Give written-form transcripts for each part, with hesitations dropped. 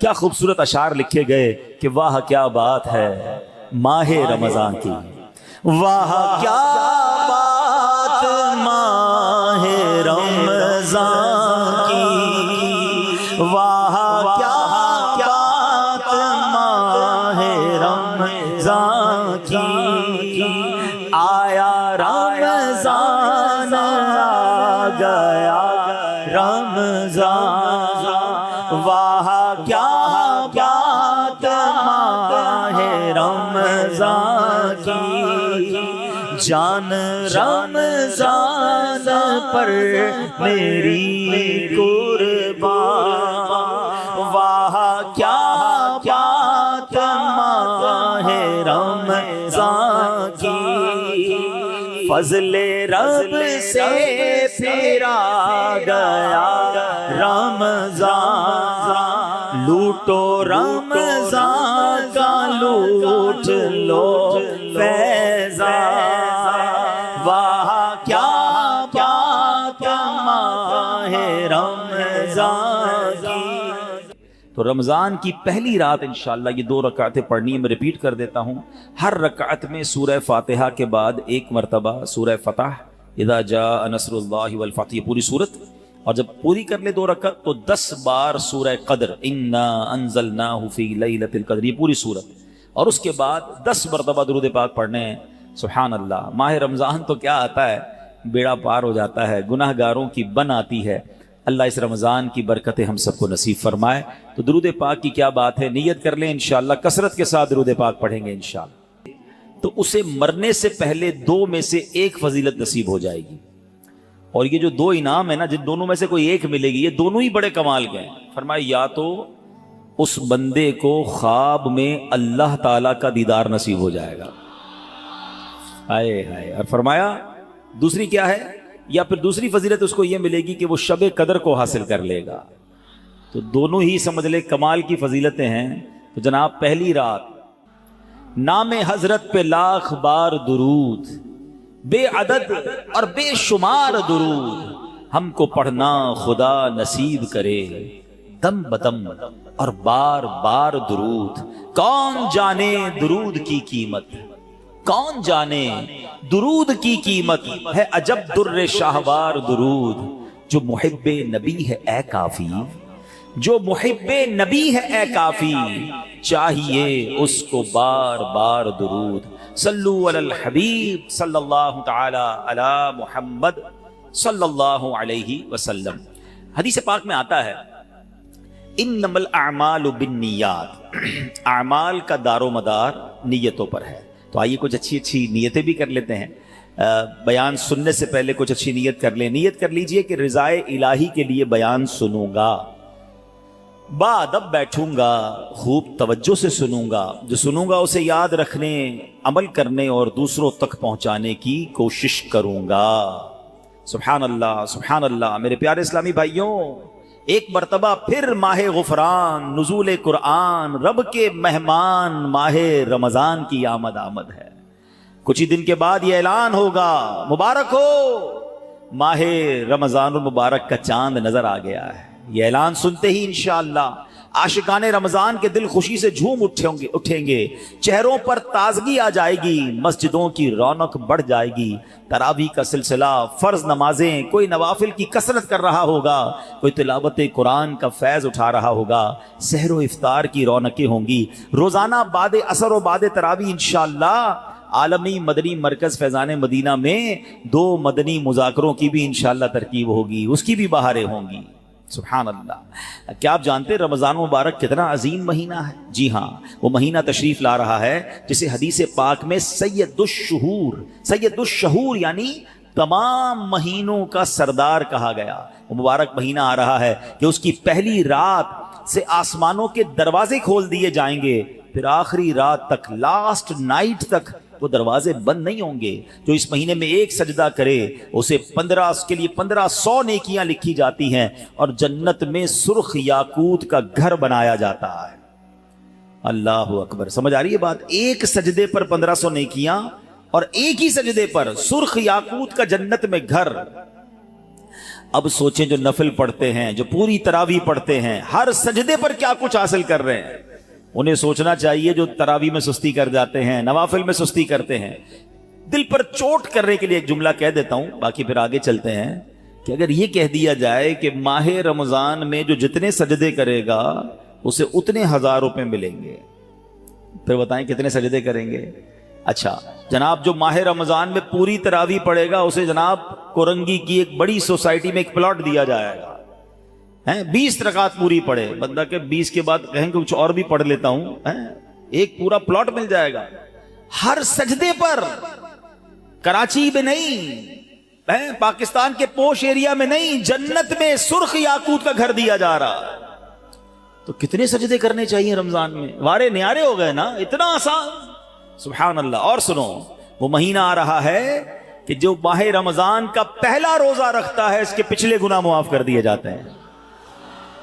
کیا خوبصورت اشعار لکھے گئے کہ واہ کیا بات ہے ماہ رمضان کی، واہ کیا بات ماہ رمضان کی، واہ کیا بات ماہ رمضان کی، آیا رمضان آ گیا رمضان، واہ کیا بات ماہ رمضان کی، جان رمضان پر میری قربان، واہ کیا بات ماہ رمضان کی، فضل رب سے پھرا گیا رمضان، لوٹو رمضان کا لوٹ لو فیضان، واہ کیا بات ماہ رمضان کی۔ تو رمضان کی پہلی رات انشاءاللہ یہ 2 رکعتیں پڑھنی ہے، میں ریپیٹ کر دیتا ہوں، ہر رکعت میں سورہ فاتحہ کے بعد ایک مرتبہ سورہ فتح، اذا جاء نصر اللہ والفتح، یہ پوری سورت، اور جب پوری کر لے 2 رکعت تو 10 بار سورہ قدر، انا انزلناہ فی لیلۃ القدر، یہ پوری سورت، اور اس کے بعد 10 مرتبہ درود پاک پڑھنے ہیں۔ سبحان اللہ، ماہ رمضان تو کیا آتا ہے، بیڑا پار ہو جاتا ہے، گناہ گاروں کی بن آتی ہے۔ اللہ اس رمضان کی برکتیں ہم سب کو نصیب فرمائے۔ تو درود پاک کی کیا بات ہے، نیت کر لیں انشاءاللہ، کثرت کے ساتھ درود پاک پڑھیں گے انشاءاللہ، تو اسے مرنے سے پہلے 2 میں سے ایک فضیلت نصیب ہو جائے گی۔ اور یہ جو 2 انعام ہے نا، جن دونوں میں سے کوئی ایک ملے گی، یہ دونوں ہی بڑے کمال کے ہیں۔ فرمایا یا تو اس بندے کو خواب میں اللہ تعالیٰ کا دیدار نصیب ہو جائے گا، ہائے ہائے، اور فرمایا دوسری کیا ہے، یا پھر دوسری فضیلت اس کو یہ ملے گی کہ وہ شب قدر کو حاصل کر لے گا۔ تو دونوں ہی سمجھ لے کمال کی فضیلتیں ہیں۔ تو جناب پہلی رات نام حضرت پہ لاکھ بار درود، بے عدد اور بے شمار درود ہم کو پڑھنا خدا نصیب کرے، دم بدم اور بار بار درود، کون جانے درود کی قیمت، کون جانے درود کی قیمت ہے، عجب در شاہوار درود، جو محب نبی ہے اے کافی، جو محب نبی ہے اے کافی، چاہیے اس کو بار بار درود۔ صلو علی الحبیب صلی اللہ تعالی علی محمد صلی اللہ علیہ وسلم۔ حدیث پاک میں آتا ہے انما الاعمال بالنیات، اعمال کا دار و مدار نیتوں پر ہے۔ تو آئیے کچھ اچھی اچھی نیتیں بھی کر لیتے ہیں، بیان سننے سے پہلے کچھ اچھی نیت کر لیں۔ نیت کر لیجئے کہ رضائے الہی کے لیے بیان سنوں گا، بادب بیٹھوں گا، خوب توجہ سے سنوں گا، جو سنوں گا اسے یاد رکھنے، عمل کرنے اور دوسروں تک پہنچانے کی کوشش کروں گا۔ سبحان اللہ سبحان اللہ۔ میرے پیارے اسلامی بھائیوں، ایک مرتبہ پھر ماہ غفران، نزول قرآن، رب کے مہمان ماہ رمضان کی آمد ہے۔ کچھ ہی دن کے بعد یہ اعلان ہوگا، مبارک ہو، ماہ رمضان المبارک کا چاند نظر آ گیا ہے۔ یہ اعلان سنتے ہی انشاءاللہ عاشقان رمضان کے دل خوشی سے جھوم اٹھیں گے، چہروں پر تازگی آ جائے گی، مسجدوں کی رونق بڑھ جائے گی، تراویح کا سلسلہ، فرض نمازیں، کوئی نوافل کی کثرت کر رہا ہوگا، کوئی تلاوت قرآن کا فیض اٹھا رہا ہوگا، سحر و افطار کی رونقیں ہوں گی، روزانہ بعد اثر و بعد تراویح انشاءاللہ عالمی مدنی مرکز فیضان مدینہ میں 2 مدنی مذاکروں کی بھی انشاءاللہ ترکیب ہوگی، اس کی بھی بہاریں ہوں گی۔ سبحان اللہ۔ کیا آپ جانتے ہیں رمضان مبارک کتنا عظیم مہینہ ہے؟ جی ہاں، وہ مہینہ تشریف لا رہا ہے جسے حدیث پاک میں سید الشہور یعنی تمام مہینوں کا سردار کہا گیا۔ وہ مبارک مہینہ آ رہا ہے کہ اس کی پہلی رات سے آسمانوں کے دروازے کھول دیے جائیں گے، پھر آخری رات تک، لاسٹ نائٹ تک وہ دروازے بند نہیں ہوں گے۔ جو اس مہینے میں ایک سجدہ کرے اسے 1500 نیکیاں لکھی جاتی ہیں، اور جنت میں سرخ یاقوت کا گھر بنایا جاتا ہے۔ اللہ اکبر، سمجھ آ رہی ہے بات؟ ایک سجدے پر 1500 نیکیاں، اور ایک ہی سجدے پر سرخ یاقوت کا جنت میں گھر۔ اب سوچیں جو نفل پڑھتے ہیں، جو پوری تراویح پڑھتے ہیں، ہر سجدے پر کیا کچھ حاصل کر رہے ہیں. انہیں سوچنا چاہیے جو تراویح میں سستی کر جاتے ہیں، نوافل میں سستی کرتے ہیں. دل پر چوٹ کرنے کے لیے ایک جملہ کہہ دیتا ہوں، باقی پھر آگے چلتے ہیں، کہ اگر یہ کہہ دیا جائے کہ ماہ رمضان میں جو جتنے سجدے کرے گا اسے اتنے 1000 روپے ملیں گے، پھر بتائیں کتنے سجدے کریں گے؟ اچھا جناب جو ماہ رمضان میں پوری تراویح پڑھے گا اسے جناب کورنگی کی ایک بڑی سوسائٹی میں ایک پلاٹ دیا جائے گا، 20 رکعت پوری پڑھے، بندہ کہ 20 کے بعد کہیں کچھ اور بھی پڑھ لیتا ہوں، ایک پورا پلاٹ مل جائے گا ہر سجدے پر. کراچی میں نہیں، پاکستان کے پوش ایریا میں نہیں، جنت میں سرخ یاقوت کا گھر دیا جا رہا. تو کتنے سجدے کرنے چاہیے رمضان میں؟ وارے نیارے ہو گئے نا، اتنا آسان. سبحان اللہ. اور سنو، وہ مہینہ آ رہا ہے کہ جو ماہ رمضان کا پہلا روزہ رکھتا ہے اس کے پچھلے گناہ معاف کر دیے جاتے ہیں.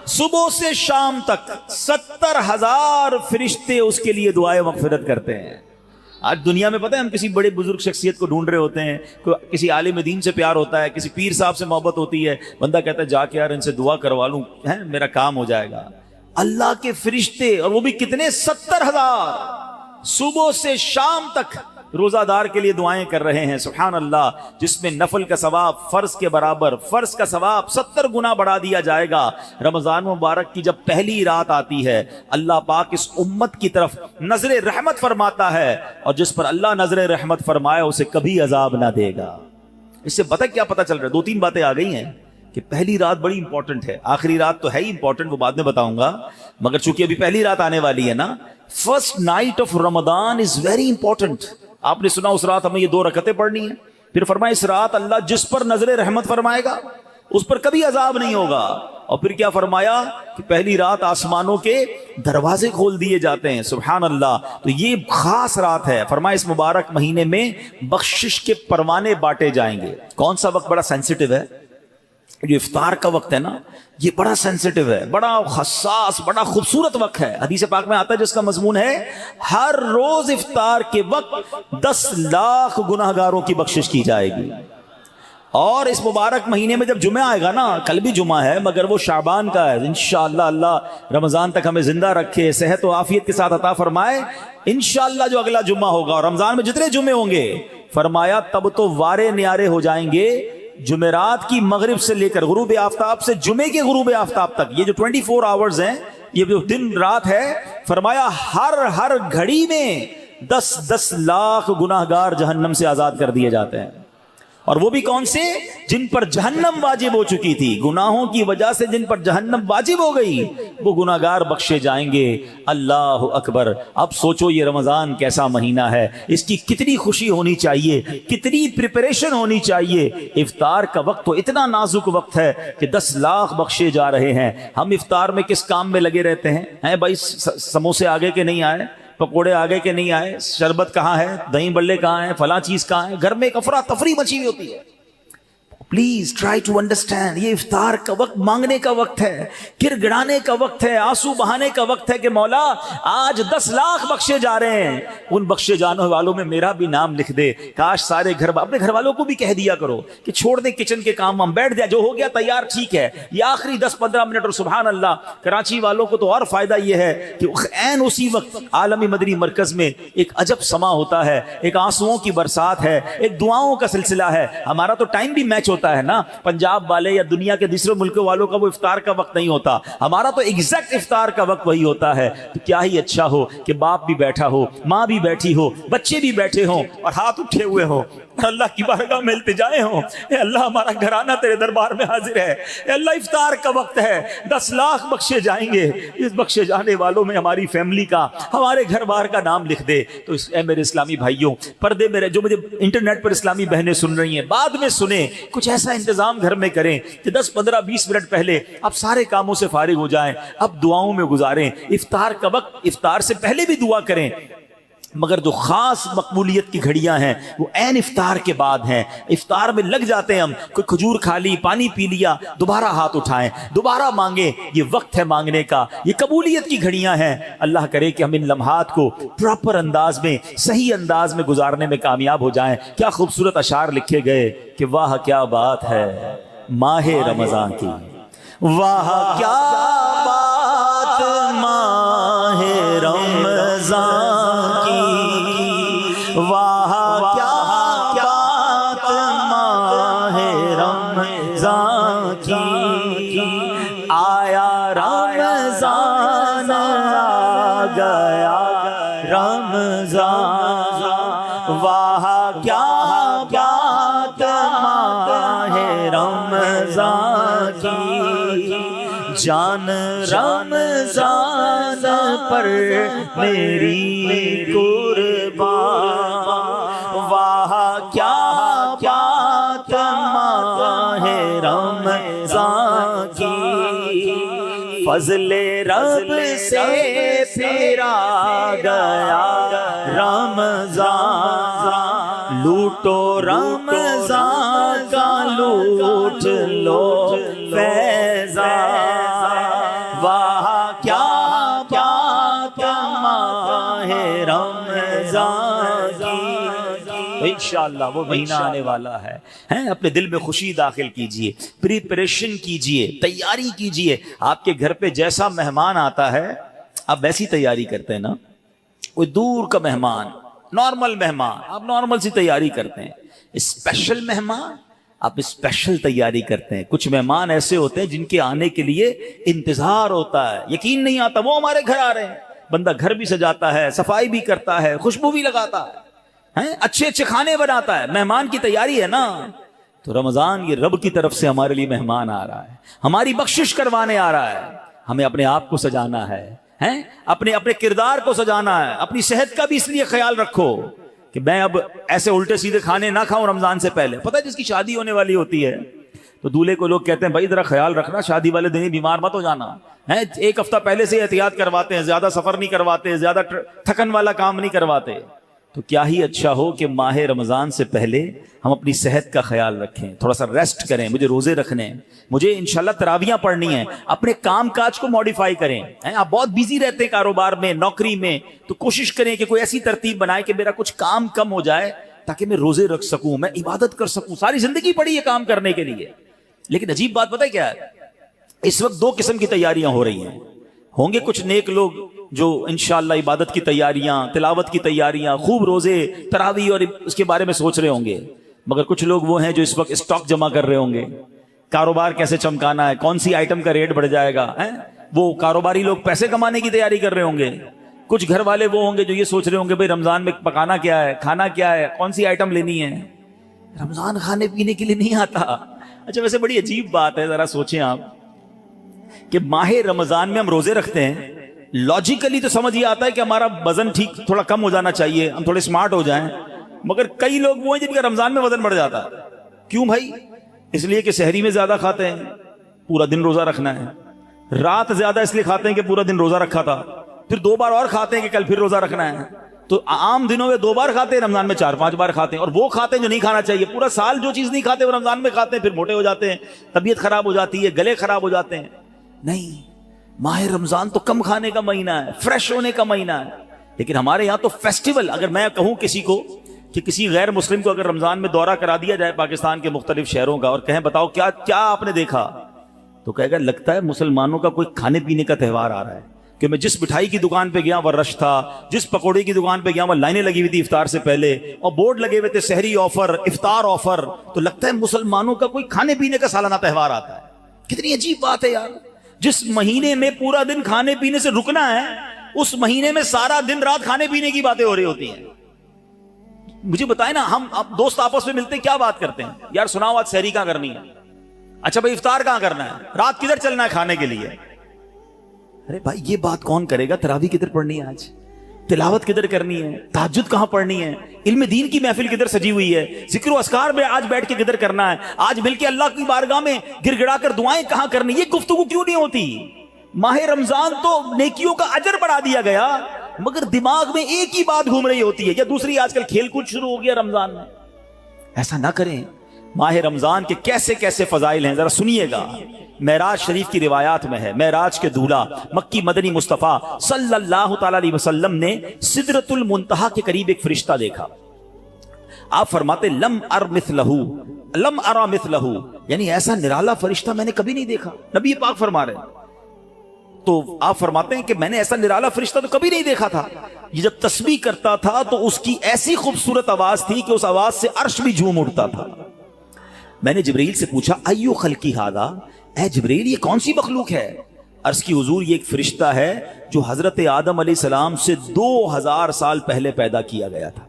صبح سے شام تک 70,000 فرشتے اس کے لیے دعائیں مغفرت کرتے ہیں. آج دنیا میں پتہ ہے ہم کسی بڑے بزرگ شخصیت کو ڈھونڈ رہے ہوتے ہیں، کسی عالم دین سے پیار ہوتا ہے، کسی پیر صاحب سے محبت ہوتی ہے، بندہ کہتا ہے جا کے یار ان سے دعا کروا لوں میرا کام ہو جائے گا. اللہ کے فرشتے، اور وہ بھی کتنے، 70,000 صبح سے شام تک روزہ دار کے لیے دعائیں کر رہے ہیں. سبحان اللہ. جس میں نفل کا ثواب فرض کے برابر، فرض کا ثواب 70 گنا بڑھا دیا جائے گا. رمضان مبارک کی جب پہلی رات آتی ہے اللہ پاک اس امت کی طرف نظر رحمت فرماتا ہے، اور جس پر اللہ نظر رحمت فرمائے اسے کبھی عذاب نہ دے گا. اس سے کیا پتہ چل رہا ہے؟ 2-3 باتیں آ گئی ہیں کہ پہلی رات بڑی امپورٹنٹ ہے. آخری رات تو ہے ہی امپورٹنٹ، وہ بعد میں بتاؤں گا، مگر چونکہ ابھی پہلی رات آنے والی ہے نا، first night of Ramzan is very important. آپ نے سنا اس رات ہمیں یہ 2 رکعتیں پڑھنی ہیں. پھر فرمایا اس رات اللہ جس پر نظر رحمت فرمائے گا اس پر کبھی عذاب نہیں ہوگا. اور پھر کیا فرمایا کہ پہلی رات آسمانوں کے دروازے کھول دیے جاتے ہیں. سبحان اللہ. تو یہ خاص رات ہے. فرمایا اس مبارک مہینے میں بخشش کے پروانے بانٹے جائیں گے. کون سا وقت بڑا سینسٹیو ہے؟ جو افطار کا وقت ہے نا، یہ بڑا سینسٹیو ہے، بڑا حساس، بڑا خوبصورت وقت ہے. حدیث پاک میں آتا ہے جس کا مضمون ہے ہر روز افطار کے وقت 10 لاکھ گناہگاروں کی بخشش کی جائے گی. اور اس مبارک مہینے میں جب جمعہ آئے گا نا، کل بھی جمعہ ہے مگر وہ شعبان کا ہے، انشاءاللہ اللہ رمضان تک ہمیں زندہ رکھے، صحت و عافیت کے ساتھ عطا فرمائے. انشاءاللہ جو اگلا جمعہ ہوگا اور رمضان میں جتنے جمعے ہوں گے، فرمایا تب تو وارے نیارے ہو جائیں گے. جمعرات کی مغرب سے لے کر غروب آفتاب سے جمعے کے غروب آفتاب تک، یہ جو 24 آورز ہیں، یہ جو دن رات ہے، فرمایا ہر گھڑی میں 10 لاکھ گناہگار جہنم سے آزاد کر دیے جاتے ہیں. اور وہ بھی کون سے؟ جن پر جہنم واجب ہو چکی تھی، گناہوں کی وجہ سے جن پر جہنم واجب ہو گئی، وہ گناہگار بخشے جائیں گے. اللہ اکبر. اب سوچو یہ رمضان کیسا مہینہ ہے، اس کی کتنی خوشی ہونی چاہیے، کتنی پریپریشن ہونی چاہیے. افطار کا وقت تو اتنا نازک وقت ہے کہ 10 لاکھ بخشے جا رہے ہیں. ہم افطار میں کس کام میں لگے رہتے ہیں بھائی؟ سموسے آگے کے نہیں آئے، پکوڑے آگے کے نہیں آئے، شربت کہاں ہے، دہی بلے کہاں ہیں، فلاں چیز کہاں ہے. گھر میں ایک افراتفری مچی ہوئی ہوتی ہے. پلیز ٹرائی ٹو انڈرسٹینڈ، یہ افطار کا وقت مانگنے کا وقت ہے، گر گڑانے کا وقت ہے، آنسو بہانے کا وقت ہے کہ مولا آج 10 لاکھ بخشے جا رہے ہیں. ان بخشے جانے والوں میں میرا بھی نام لکھ دے. کاش سارے اپنے گھر والوں کو بھی کہہ دیا کرو کہ چھوڑ دیں کچن کے کام، ہم بیٹھ جائے، جو ہو گیا تیار ٹھیک ہے. یہ آخری 10-15 منٹ. اور سبحان اللہ کراچی والوں کو تو اور فائدہ یہ ہے کہ عین اسی وقت عالمی مدنی مرکز میں ایک عجب سما ہوتا ہے، ایک آنسوؤں کی برسات ہے، ایک دعاؤں کا سلسلہ ہے. ہمارا تو ٹائم بھی میچ ہوتا ہے نا، پنجاب والے یا دنیا کے دوسرے ملکوں والوں کا وہ افطار کا وقت نہیں ہوتا، ہمارا تو ایگزیکٹ افطار کا وقت وہی ہوتا ہے. تو کیا ہی اچھا ہو کہ باپ بھی بیٹھا ہو، ماں بھی بیٹھی ہو، بچے بھی بیٹھے ہوں اور ہاتھ اٹھے ہوئے ہوں، اللہ کی بارگاہ میں التجائیں ہوں، اے اللہ ہمارا گھرانہ تیرے دربار میں حاضر ہے، اے اللہ افطار کا وقت ہے، 10 لاکھ بخشے جائیں گے. اس بخشے جانے والوں میں ہماری فیملی کا، ہمارے گھر بار کا نام لکھ دے. تو اے میرے اسلامی بھائیوں، پردے میں جو مجھے انٹرنیٹ پر اسلامی بہنیں سن رہی ہیں، بعد میں سنیں، کچھ ایسا انتظام گھر میں کریں کہ 10, 15, 20 منٹ پہلے آپ سارے کاموں سے فارغ ہو جائیں، اب دعاؤں میں گزاریں. افطار کا وقت، افطار سے پہلے بھی دعا کریں، مگر جو خاص مقبولیت کی گھڑیاں ہیں وہ عین افطار کے بعد ہیں. افطار میں لگ جاتے ہیں ہم، کوئی کھجور کھا لی، پانی پی لیا، دوبارہ ہاتھ اٹھائیں، دوبارہ مانگیں. یہ وقت ہے مانگنے کا، یہ قبولیت کی گھڑیاں ہیں. اللہ کرے کہ ہم ان لمحات کو پراپر انداز میں، صحیح انداز میں گزارنے میں کامیاب ہو جائیں. کیا خوبصورت اشعار لکھے گئے کہ واہ کیا بات ہے، ماہ رمضان کی. واہ کیا بات ماہ رمضان کی، واہ کیا بات ماہ رمضان کی. آیا رمضان آ گیا رمضان، واہ کیا بات ماہ رمضان کی. جان رمضان پر میری قربان، واہ کیا بات ماہ رمضان کی. فضل رب سے پھرا گیا رمضان، لوٹو رمضان کا لوٹ لو فیضان. واہ کیا بات ماہ رمضان کی. انشاءاللہ وہ مہینہ آنے والا ہے. اپنے دل میں خوشی داخل کیجئے، پریپریشن کیجئے، تیاری کیجئے. آپ کے گھر پہ جیسا مہمان آتا ہے آپ ویسی تیاری کرتے ہیں نا. کوئی دور کا مہمان، نارمل مہمان، آپ نارمل سی تیاری کرتے ہیں. اسپیشل مہمان آپ اسپیشل تیاری کرتے ہیں. کچھ مہمان ایسے ہوتے ہیں جن کے آنے کے لیے انتظار ہوتا ہے، یقین نہیں آتا وہ ہمارے گھر آ رہے ہیں. بندہ گھر بھی سجاتا ہے، صفائی بھی کرتا ہے، خوشبو بھی لگاتا ہے، اچھے اچھے کھانے بناتا ہے. مہمان کی تیاری ہے نا. تو رمضان یہ رب کی طرف سے ہمارے لیے مہمان آ رہا ہے، ہماری بخشش کروانے آ رہا ہے. ہمیں اپنے آپ کو سجانا ہے، اپنے کردار کو سجانا ہے. اپنی صحت کا بھی اس لیے خیال رکھو کہ میں اب ایسے الٹے سیدھے کھانے نہ کھاؤں رمضان سے پہلے. پتہ ہے جس کی شادی ہونے والی ہوتی ہے تو دولہے کو لوگ کہتے ہیں بھائی ذرا خیال رکھنا، شادی والے دن ہی بیمار مت ہو جانا. ایک ہفتہ پہلے سے احتیاط کرواتے ہیں، زیادہ سفر نہیں کرواتے، زیادہ تھکن والا کام نہیں کرواتے. تو کیا ہی اچھا ہو کہ ماہ رمضان سے پہلے ہم اپنی صحت کا خیال رکھیں، تھوڑا سا ریسٹ کریں. مجھے روزے رکھنے ہیں، مجھے انشاءاللہ تراویحاں پڑھنی ہیں. اپنے کام کاج کو موڈیفائی کریں. آپ بہت بیزی رہتے ہیں کاروبار میں، نوکری میں، تو کوشش کریں کہ کوئی ایسی ترتیب بنائے کہ میرا کچھ کام کم ہو جائے تاکہ میں روزے رکھ سکوں، میں عبادت کر سکوں. ساری زندگی پڑی ہے کام کرنے کے لیے. لیکن عجیب بات پتہ ہے کیا ہے؟ اس وقت دو قسم کی تیاریاں ہو رہی ہیں. ہوں گے کچھ نیک لوگ جو انشاءاللہ عبادت کی تیاریاں، تلاوت کی تیاریاں، خوب روزے، تراویح اور اس کے بارے میں سوچ رہے ہوں گے. مگر کچھ لوگ وہ ہیں جو اس وقت اسٹاک جمع کر رہے ہوں گے، کاروبار کیسے چمکانا ہے، کون سی آئٹم کا ریٹ بڑھ جائے گا. وہ کاروباری لوگ پیسے کمانے کی تیاری کر رہے ہوں گے. کچھ گھر والے وہ ہوں گے جو یہ سوچ رہے ہوں گے بھئی رمضان میں پکانا کیا ہے، کھانا کیا ہے، کون سی آئٹم لینی ہے. رمضان کھانے پینے کے لیے نہیں آتا. اچھا ویسے بڑی عجیب بات ہے، ذرا سوچیں آپ کہ ماہ رمضان میں ہم روزے رکھتے ہیں. لاجیکلی تو سمجھ یہ آتا ہے کہ ہمارا وزن ٹھیک تھوڑا کم ہو جانا چاہیے، ہم تھوڑے سمارٹ ہو جائیں. مگر کئی لوگ وہ ہیں جن کا رمضان میں وزن بڑھ جاتا ہے. کیوں بھائی؟ اس لیے کہ سحری میں زیادہ کھاتے ہیں، پورا دن روزہ رکھنا ہے. رات زیادہ اس لیے کھاتے ہیں کہ پورا دن روزہ رکھا تھا، پھر 2 بار اور کھاتے ہیں کہ کل پھر روزہ رکھنا ہے. تو عام دنوں میں 2 بار کھاتے ہیں، رمضان میں 4-5 بار کھاتے ہیں. اور وہ کھاتے ہیں جو نہیں کھانا چاہیے. پورا سال جو چیز نہیں کھاتے وہ رمضان میں کھاتے ہیں، پھر موٹے ہو جاتے ہیں، طبیعت خراب ہو جاتی ہے، گلے خراب ہو جاتے ہیں. نہیں، ماہ رمضان تو کم کھانے کا مہینہ ہے، فریش ہونے کا مہینہ ہے. لیکن ہمارے یہاں تو فیسٹیول، اگر میں کہوں کسی کو کہ کسی غیر مسلم کو اگر رمضان میں دورہ کرا دیا جائے پاکستان کے مختلف شہروں کا اور کہیں بتاؤ کیا کیا آپ نے دیکھا، تو کہے گا لگتا ہے مسلمانوں کا کوئی کھانے پینے کا تہوار آ رہا ہے. کہ میں جس مٹھائی کی دکان پہ گیا وہ رش تھا، جس پکوڑے کی دکان پہ گیا وہ لائنیں لگی ہوئی تھی افطار سے پہلے، اور بورڈ لگے ہوئے تھے سحری آفر، افطار آفر. تو لگتا ہے مسلمانوں کا کوئی کھانے پینے کا سالانہ تہوار آتا ہے. کتنی عجیب بات ہے یار. جس مہینے میں پورا دن کھانے پینے سے رکنا ہے، اس مہینے میں سارا دن رات کھانے پینے کی باتیں ہو رہی ہوتی ہیں. مجھے بتائیں نا، ہم اب دوست آپس میں ملتے ہیں کیا بات کرتے ہیں؟ یار سناؤ آج سحری کہاں کرنی ہے؟ اچھا بھائی افطار کہاں کرنا ہے؟ رات کدھر چلنا ہے کھانے کے لیے؟ ارے بھائی یہ بات کون کرے گا؟ تراویح کدھر پڑھنی ہے آج؟ تلاوت کدھر کرنی ہے؟ تہجد کہاں پڑھنی ہے؟ علم دین کی محفل کدھر سجی ہوئی ہے؟ ذکر و اذکار میں آج بیٹھ کے کدھر کرنا ہے؟ آج مل کے اللہ کی بارگاہ میں گر گڑا کر دعائیں کہاں کرنی؟ یہ گفتگو کیوں نہیں ہوتی؟ ماہ رمضان تو نیکیوں کا اجر بڑھا دیا گیا، مگر دماغ میں ایک ہی بات گھوم رہی ہوتی ہے، یا دوسری آج کل کھیل کود شروع ہو گیا رمضان میں. ایسا نہ کریں. ماہ رمضان کے کیسے کیسے فضائل ہیں ذرا سنیے گا. معراج شریف کی روایات میں ہے، معراج کے دولہ مکی مدنی مصطفیٰ صلی اللہ تعالی علیہ وسلم نے سدرۃ المنتہا کے قریب ایک فرشتہ دیکھا. آپ فرماتے لم ار مثلہ، لم ارا مثلہ، یعنی ایسا نرالا فرشتہ میں نے کبھی نہیں دیکھا. نبی پاک فرما رہے ہیں. تو آپ فرماتے ہیں کہ میں نے ایسا نرالا فرشتہ تو کبھی نہیں دیکھا تھا. یہ جب تسبیح کرتا تھا تو اس کی ایسی خوبصورت آواز تھی کہ اس آواز سے عرش بھی جھوم اٹھتا تھا. میں نے جبرائیل سے پوچھا ایو خلقی ھذا، اے جبرائیل یہ کون سی مخلوق ہے؟ عرض کی حضور یہ ایک فرشتہ ہے جو حضرت آدم علیہ السلام سے 2000 سال پہلے پیدا کیا گیا تھا.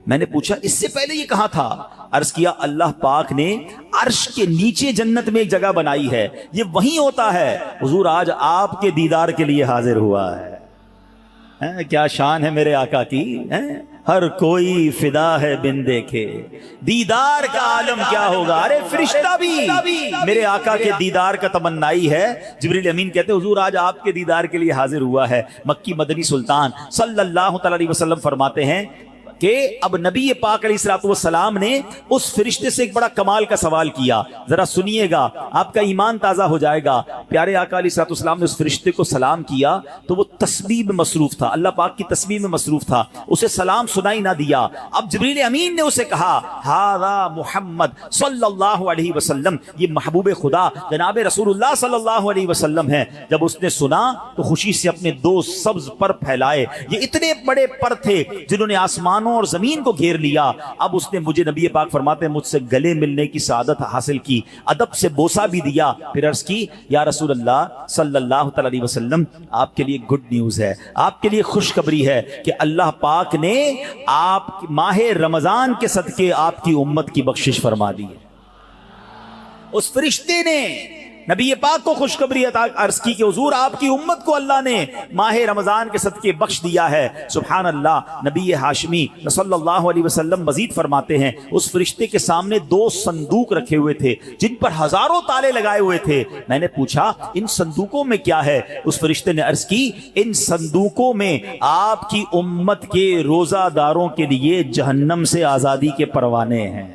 میں نے پوچھا اس سے پہلے یہ کہاں تھا؟ عرض کیا اللہ پاک نے عرش کے نیچے جنت میں ایک جگہ بنائی ہے، یہ وہیں ہوتا ہے. حضور آج آپ کے دیدار کے لیے حاضر ہوا ہے. کیا شان ہے میرے آقا کی، ہر کوئی فدا ہے بن دیکھے، دیدار کا عالم کیا ہوگا. ارے فرشتہ بھی میرے آقا کے دیدار کا تمنائی ہے. جبریل امین کہتے ہیں حضور آج آپ کے دیدار کے لیے حاضر ہوا ہے. مکی مدنی سلطان صلی اللہ تعالی علیہ وسلم فرماتے ہیں کہ اب نبی پاک علیہ الصلوۃ والسلام نے اس فرشتے سے ایک بڑا کمال کا سوال کیا. ذرا سنیے گا، آپ کا ایمان تازہ ہو جائے گا. پیارے آقا علیہ الصلوۃ والسلام نے اس فرشتے کو سلام کیا تو وہ تسبیح میں مصروف تھا، اللہ پاک کی تسبیح میں مصروف تھا، اسے سلام سنائی نہ دیا. اب جبریل امین نے اسے کہا ھذا محمد صلی اللہ علیہ وسلم، یہ محبوب خدا جناب رسول اللہ صلی اللہ علیہ وسلم ہے. جب اس نے سنا تو خوشی سے اپنے 2 سبز پر پھیلائے. یہ اتنے بڑے پر تھے جنہوں نے آسمان اور زمین کو گھیر لیا. اب اس نے مجھے نبی پاک فرماتے ہیں مجھ سے گلے ملنے کی سعادت حاصل کی، ادب سے بوسہ بھی دیا. پھر عرض کی یا رسول اللہ صلی اللہ تعالی علیہ وسلم آپ کے لیے گڈ نیوز ہے، آپ کے لیے خوشخبری ہے کہ اللہ پاک نے آپ ماہ رمضان کے صدقے آپ کی امت کی بخشش فرما دی. اس فرشتے نے نبی پاک کو خوشخبری عرض کی کہ حضور آپ کی امت کو اللہ نے ماہ رمضان کے صدقے بخش دیا ہے. سبحان اللہ. نبی ہاشمی صلی اللہ علیہ وسلم مزید فرماتے ہیں اس فرشتے کے سامنے 2 صندوق رکھے ہوئے تھے جن پر ہزاروں تالے لگائے ہوئے تھے. میں نے پوچھا ان صندوقوں میں کیا ہے؟ اس فرشتے نے عرض کی ان صندوقوں میں آپ کی امت کے روزہ داروں کے لیے جہنم سے آزادی کے پروانے ہیں.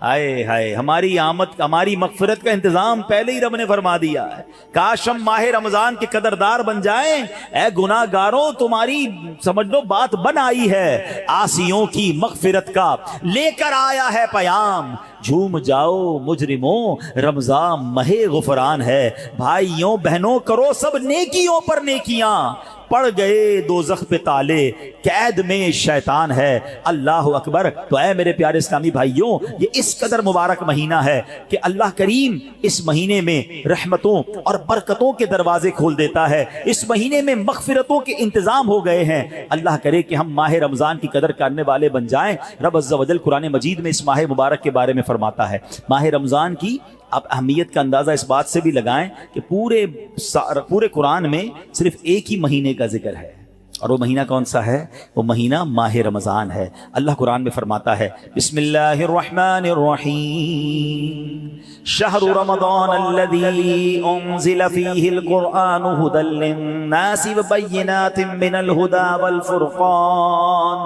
آئے ہائے، ہماری آمد ہماری مغفرت کا انتظام پہلے ہی رب نے فرما دیا ہے. کاش ہم ماہ رمضان کے قدردار بن جائیں. اے گناہ گاروں تمہاری سمجھ لو بات بن آئی ہے، عاصیوں کی مغفرت کا لے کر آیا ہے پیام. جھوم جاؤ مجرموں رمضان ماہ غفران ہے. بھائیوں بہنوں کرو سب نیکیوں پر نیکیاں، پڑ گئے دوزخ پہ تالے قید میں شیطان ہے. اللہ اکبر. تو اے میرے پیارے اسلامی بھائیوں یہ اس قدر مبارک مہینہ ہے کہ اللہ کریم اس مہینے میں رحمتوں اور برکتوں کے دروازے کھول دیتا ہے. اس مہینے میں مغفرتوں کے انتظام ہو گئے ہیں. اللہ کرے کہ ہم ماہ رمضان کی قدر کرنے والے بن جائیں. رب عز و جل قرآن مجید میں اس ماہ مبارک کے بارے میں فرماتا ہے. ماہ رمضان کی آپ اہمیت کا اندازہ اس بات سے بھی لگائیں کہ پورے قرآن میں صرف ایک ہی مہینے کا ذکر ہے، اور وہ مہینہ کون سا ہے؟ وہ مہینہ ماہ رمضان ہے. اللہ قرآن میں فرماتا ہے بسم اللہ الرحمن الرحیم شہر رمضان الذی انزل فیہ القرآن ھدی للناس وبینات من الھدی والفرقان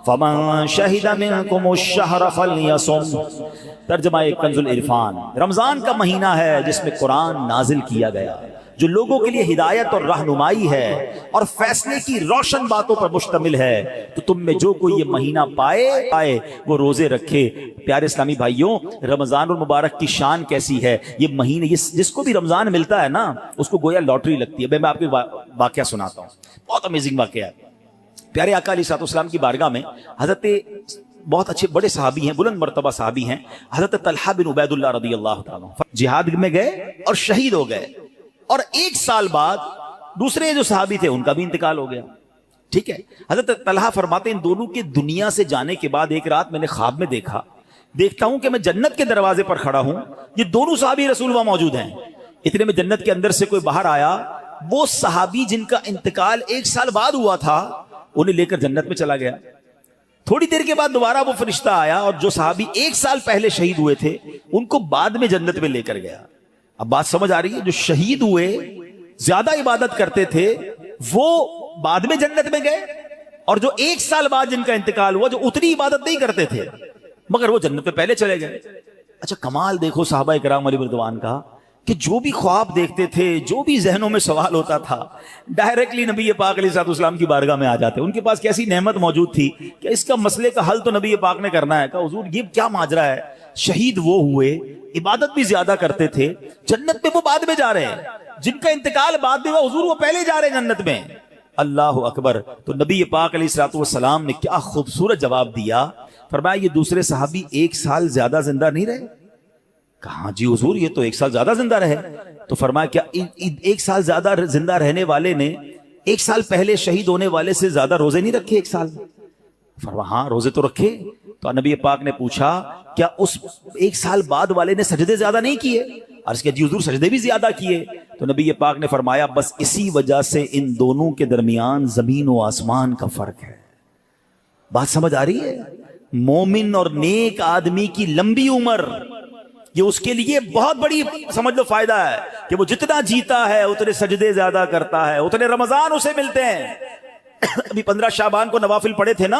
فمن شہد منکم الشہر فلیصم. ترجمہ کنز العرفان. رمضان کا مہینہ ہے جس میں قرآن نازل کیا گیا، جو لوگوں کے لیے ہدایت اور رہنمائی ہے اور فیصلے کی روشن باتوں پر مشتمل ہے. تو تم میں جو کوئی یہ مہینہ پائے وہ روزے رکھے. پیارے اسلامی بھائیوں رمضان المبارک کی شان کیسی ہے. یہ مہینے جس کو بھی رمضان ملتا ہے نا اس کو گویا لاٹری لگتی ہے. میں آپ کو واقعہ سناتا ہوں، بہت امیزنگ واقعہ ہے. پیارے آقا علیہ الصلوۃ والسلام کی بارگاہ میں حضرت بہت اچھے بڑے صحابی ہیں، بلند مرتبہ صحابی ہیں، حضرت طلحہ بن عبید اللہ رضی اللہ تعالیٰ جہاد میں گئے اور شہید ہو گئے. اور 1 سال بعد دوسرے جو صحابی تھے ان کا بھی انتقال ہو گیا. ٹھیک ہے. حضرت طلحہ فرماتے ہیں ان دونوں کے دنیا سے جانے کے بعد ایک رات میں نے خواب میں دیکھتا ہوں کہ میں جنت کے دروازے پر کھڑا ہوں، یہ دونوں صحابی رسول وہاں موجود ہیں. اتنے میں جنت کے اندر سے کوئی باہر آیا، وہ صحابی جن کا انتقال 1 سال بعد ہوا تھا انہیں لے کر جنت میں چلا گیا. تھوڑی دیر کے بعد دوبارہ وہ فرشتہ آیا اور جو صحابی 1 سال پہلے شہید ہوئے تھے ان کو بعد میں جنت میں لے کر گیا. اب بات سمجھ آ رہی ہے؟ جو شہید ہوئے زیادہ عبادت کرتے تھے وہ بعد میں جنت میں گئے، اور جو 1 سال بعد جن کا انتقال ہوا جو اتنی عبادت نہیں کرتے تھے مگر وہ جنت میں پہلے چلے گئے. اچھا کمال دیکھو صحابہ کرام علیہ رضوان کا کہ جو بھی خواب دیکھتے تھے، جو بھی ذہنوں میں سوال ہوتا تھا، ڈائریکٹلی نبی پاک علیہ السلام کی بارگاہ میں آ جاتے. ان کے پاس کیسی نعمت موجود تھی کہ اس کا مسئلے کا حل تو نبی پاک نے کرنا ہے. کہا حضور یہ کیا ماجرا ہے شہید وہ ہوئے عبادت بھی زیادہ کرتے تھے، جنت میں وہ بعد میں جا رہے ہیں، جن کا انتقال بعد میں ہوا حضور وہ پہلے جا رہے ہیں جنت میں۔ اللہ اکبر۔ تو نبی پاک علیہ الصلوۃ والسلام نے کیا خوبصورت جواب دیا، فرمایا یہ دوسرے صحابی 1 سال زیادہ زندہ نہیں رہے؟ کہاں جی حضور یہ تو 1 سال زیادہ زندہ رہے۔ تو فرمایا کیا 1 سال زیادہ زندہ رہنے والے نے 1 سال پہلے شہید ہونے والے سے زیادہ روزے نہیں رکھے 1 سال؟ فرمایا ہاں روزے تو رکھے۔ تو نبی پاک نے پوچھا کیا اس 1 سال بعد والے نے سجدے زیادہ نہیں کیے؟ عرض کیا جی حضور سجدے بھی زیادہ کیے۔ تو نبی پاک نے فرمایا بس اسی وجہ سے ان دونوں کے درمیان زمین و آسمان کا فرق ہے۔ بات سمجھ آ رہی ہے؟ مومن اور نیک آدمی کی لمبی عمر یہ اس کے لیے بہت بڑی سمجھ لو فائدہ ہے کہ وہ جتنا جیتا ہے اتنے سجدے زیادہ کرتا ہے، اتنے رمضان اسے ملتے ہیں۔ ابھی 15 شعبان کو نوافل پڑھے تھے نا،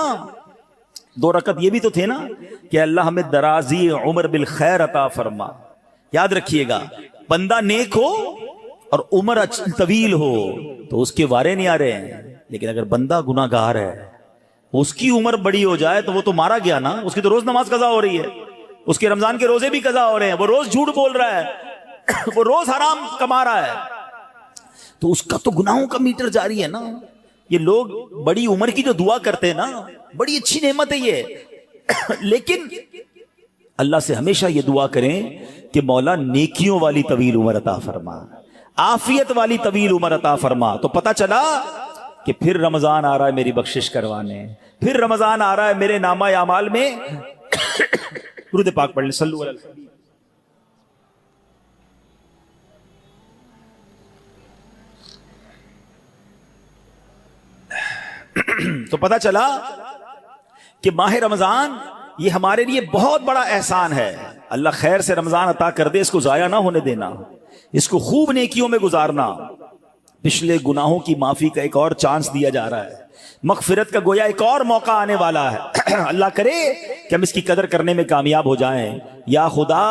2 رکعت یہ بھی تو تھے نا کہ اللہ ہمیں درازی عمر بالخیر عطا فرما۔ یاد رکھیے گا بندہ نیک ہو اور عمر طویل ہو تو اس کے وارے نہیں آ رہے ہیں، لیکن اگر بندہ گناہ گار ہے اس کی عمر بڑی ہو جائے تو وہ تو مارا گیا نا، اس کی تو روز نماز قضا ہو رہی ہے، اس کے رمضان کے روزے بھی قضا ہو رہے ہیں، وہ روز جھوٹ بول رہا ہے، وہ روز حرام کما رہا ہے، تو اس کا تو گناہوں کا میٹر جاری ہے نا۔ یہ لوگ بڑی عمر کی جو دعا کرتے ہیں نا، بڑی اچھی نعمت ہے یہ، لیکن اللہ سے ہمیشہ یہ دعا کریں کہ مولا نیکیوں والی طویل عمر عطا فرما، عافیت والی طویل عمر عطا فرما۔ تو پتہ چلا کہ پھر رمضان آ رہا ہے میری بخشش کروانے، پھر رمضان آ رہا ہے میرے نامہ اعمال میں درود پاک پڑھ لیں، صلو علی الحبیب۔ تو پتہ چلا کہ ماہ رمضان یہ ہمارے لیے بہت بڑا احسان ہے۔ اللہ خیر سے رمضان عطا کر دے، اس کو ضائع نہ ہونے دینا، اس کو خوب نیکیوں میں گزارنا۔ پچھلے گناہوں کی معافی کا ایک اور چانس دیا جا رہا ہے، مغفرت کا گویا ایک اور موقع آنے والا ہے۔ اللہ کرے کہ ہم اس کی قدر کرنے میں کامیاب ہو جائیں۔ یا خدا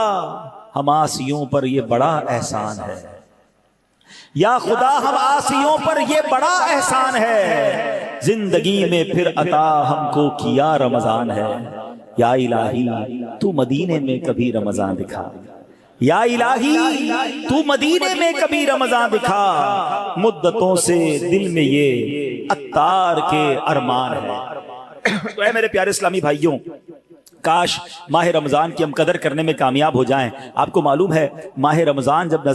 ہم عاصیوں پر یہ بڑا احسان ہے، یا خدا ہم عاصیوں پر یہ بڑا احسان ہے، زندگی میں پھر عطا ہم کو کیا رمضان ہے۔ یا الہی تو مدینے میں کبھی رمضان دکھا، یا الہی تو مدینے میں کبھی رمضان دکھا، مدتوں سے دل میں یہ عطار کے ارمان ہے۔ تو اے میرے پیارے اسلامی بھائیوں، کاش ماہ رمضان کی ہم قدر کرنے میں کامیاب ہو جائیں۔ آپ کو معلوم ہے ماہ رمضان جب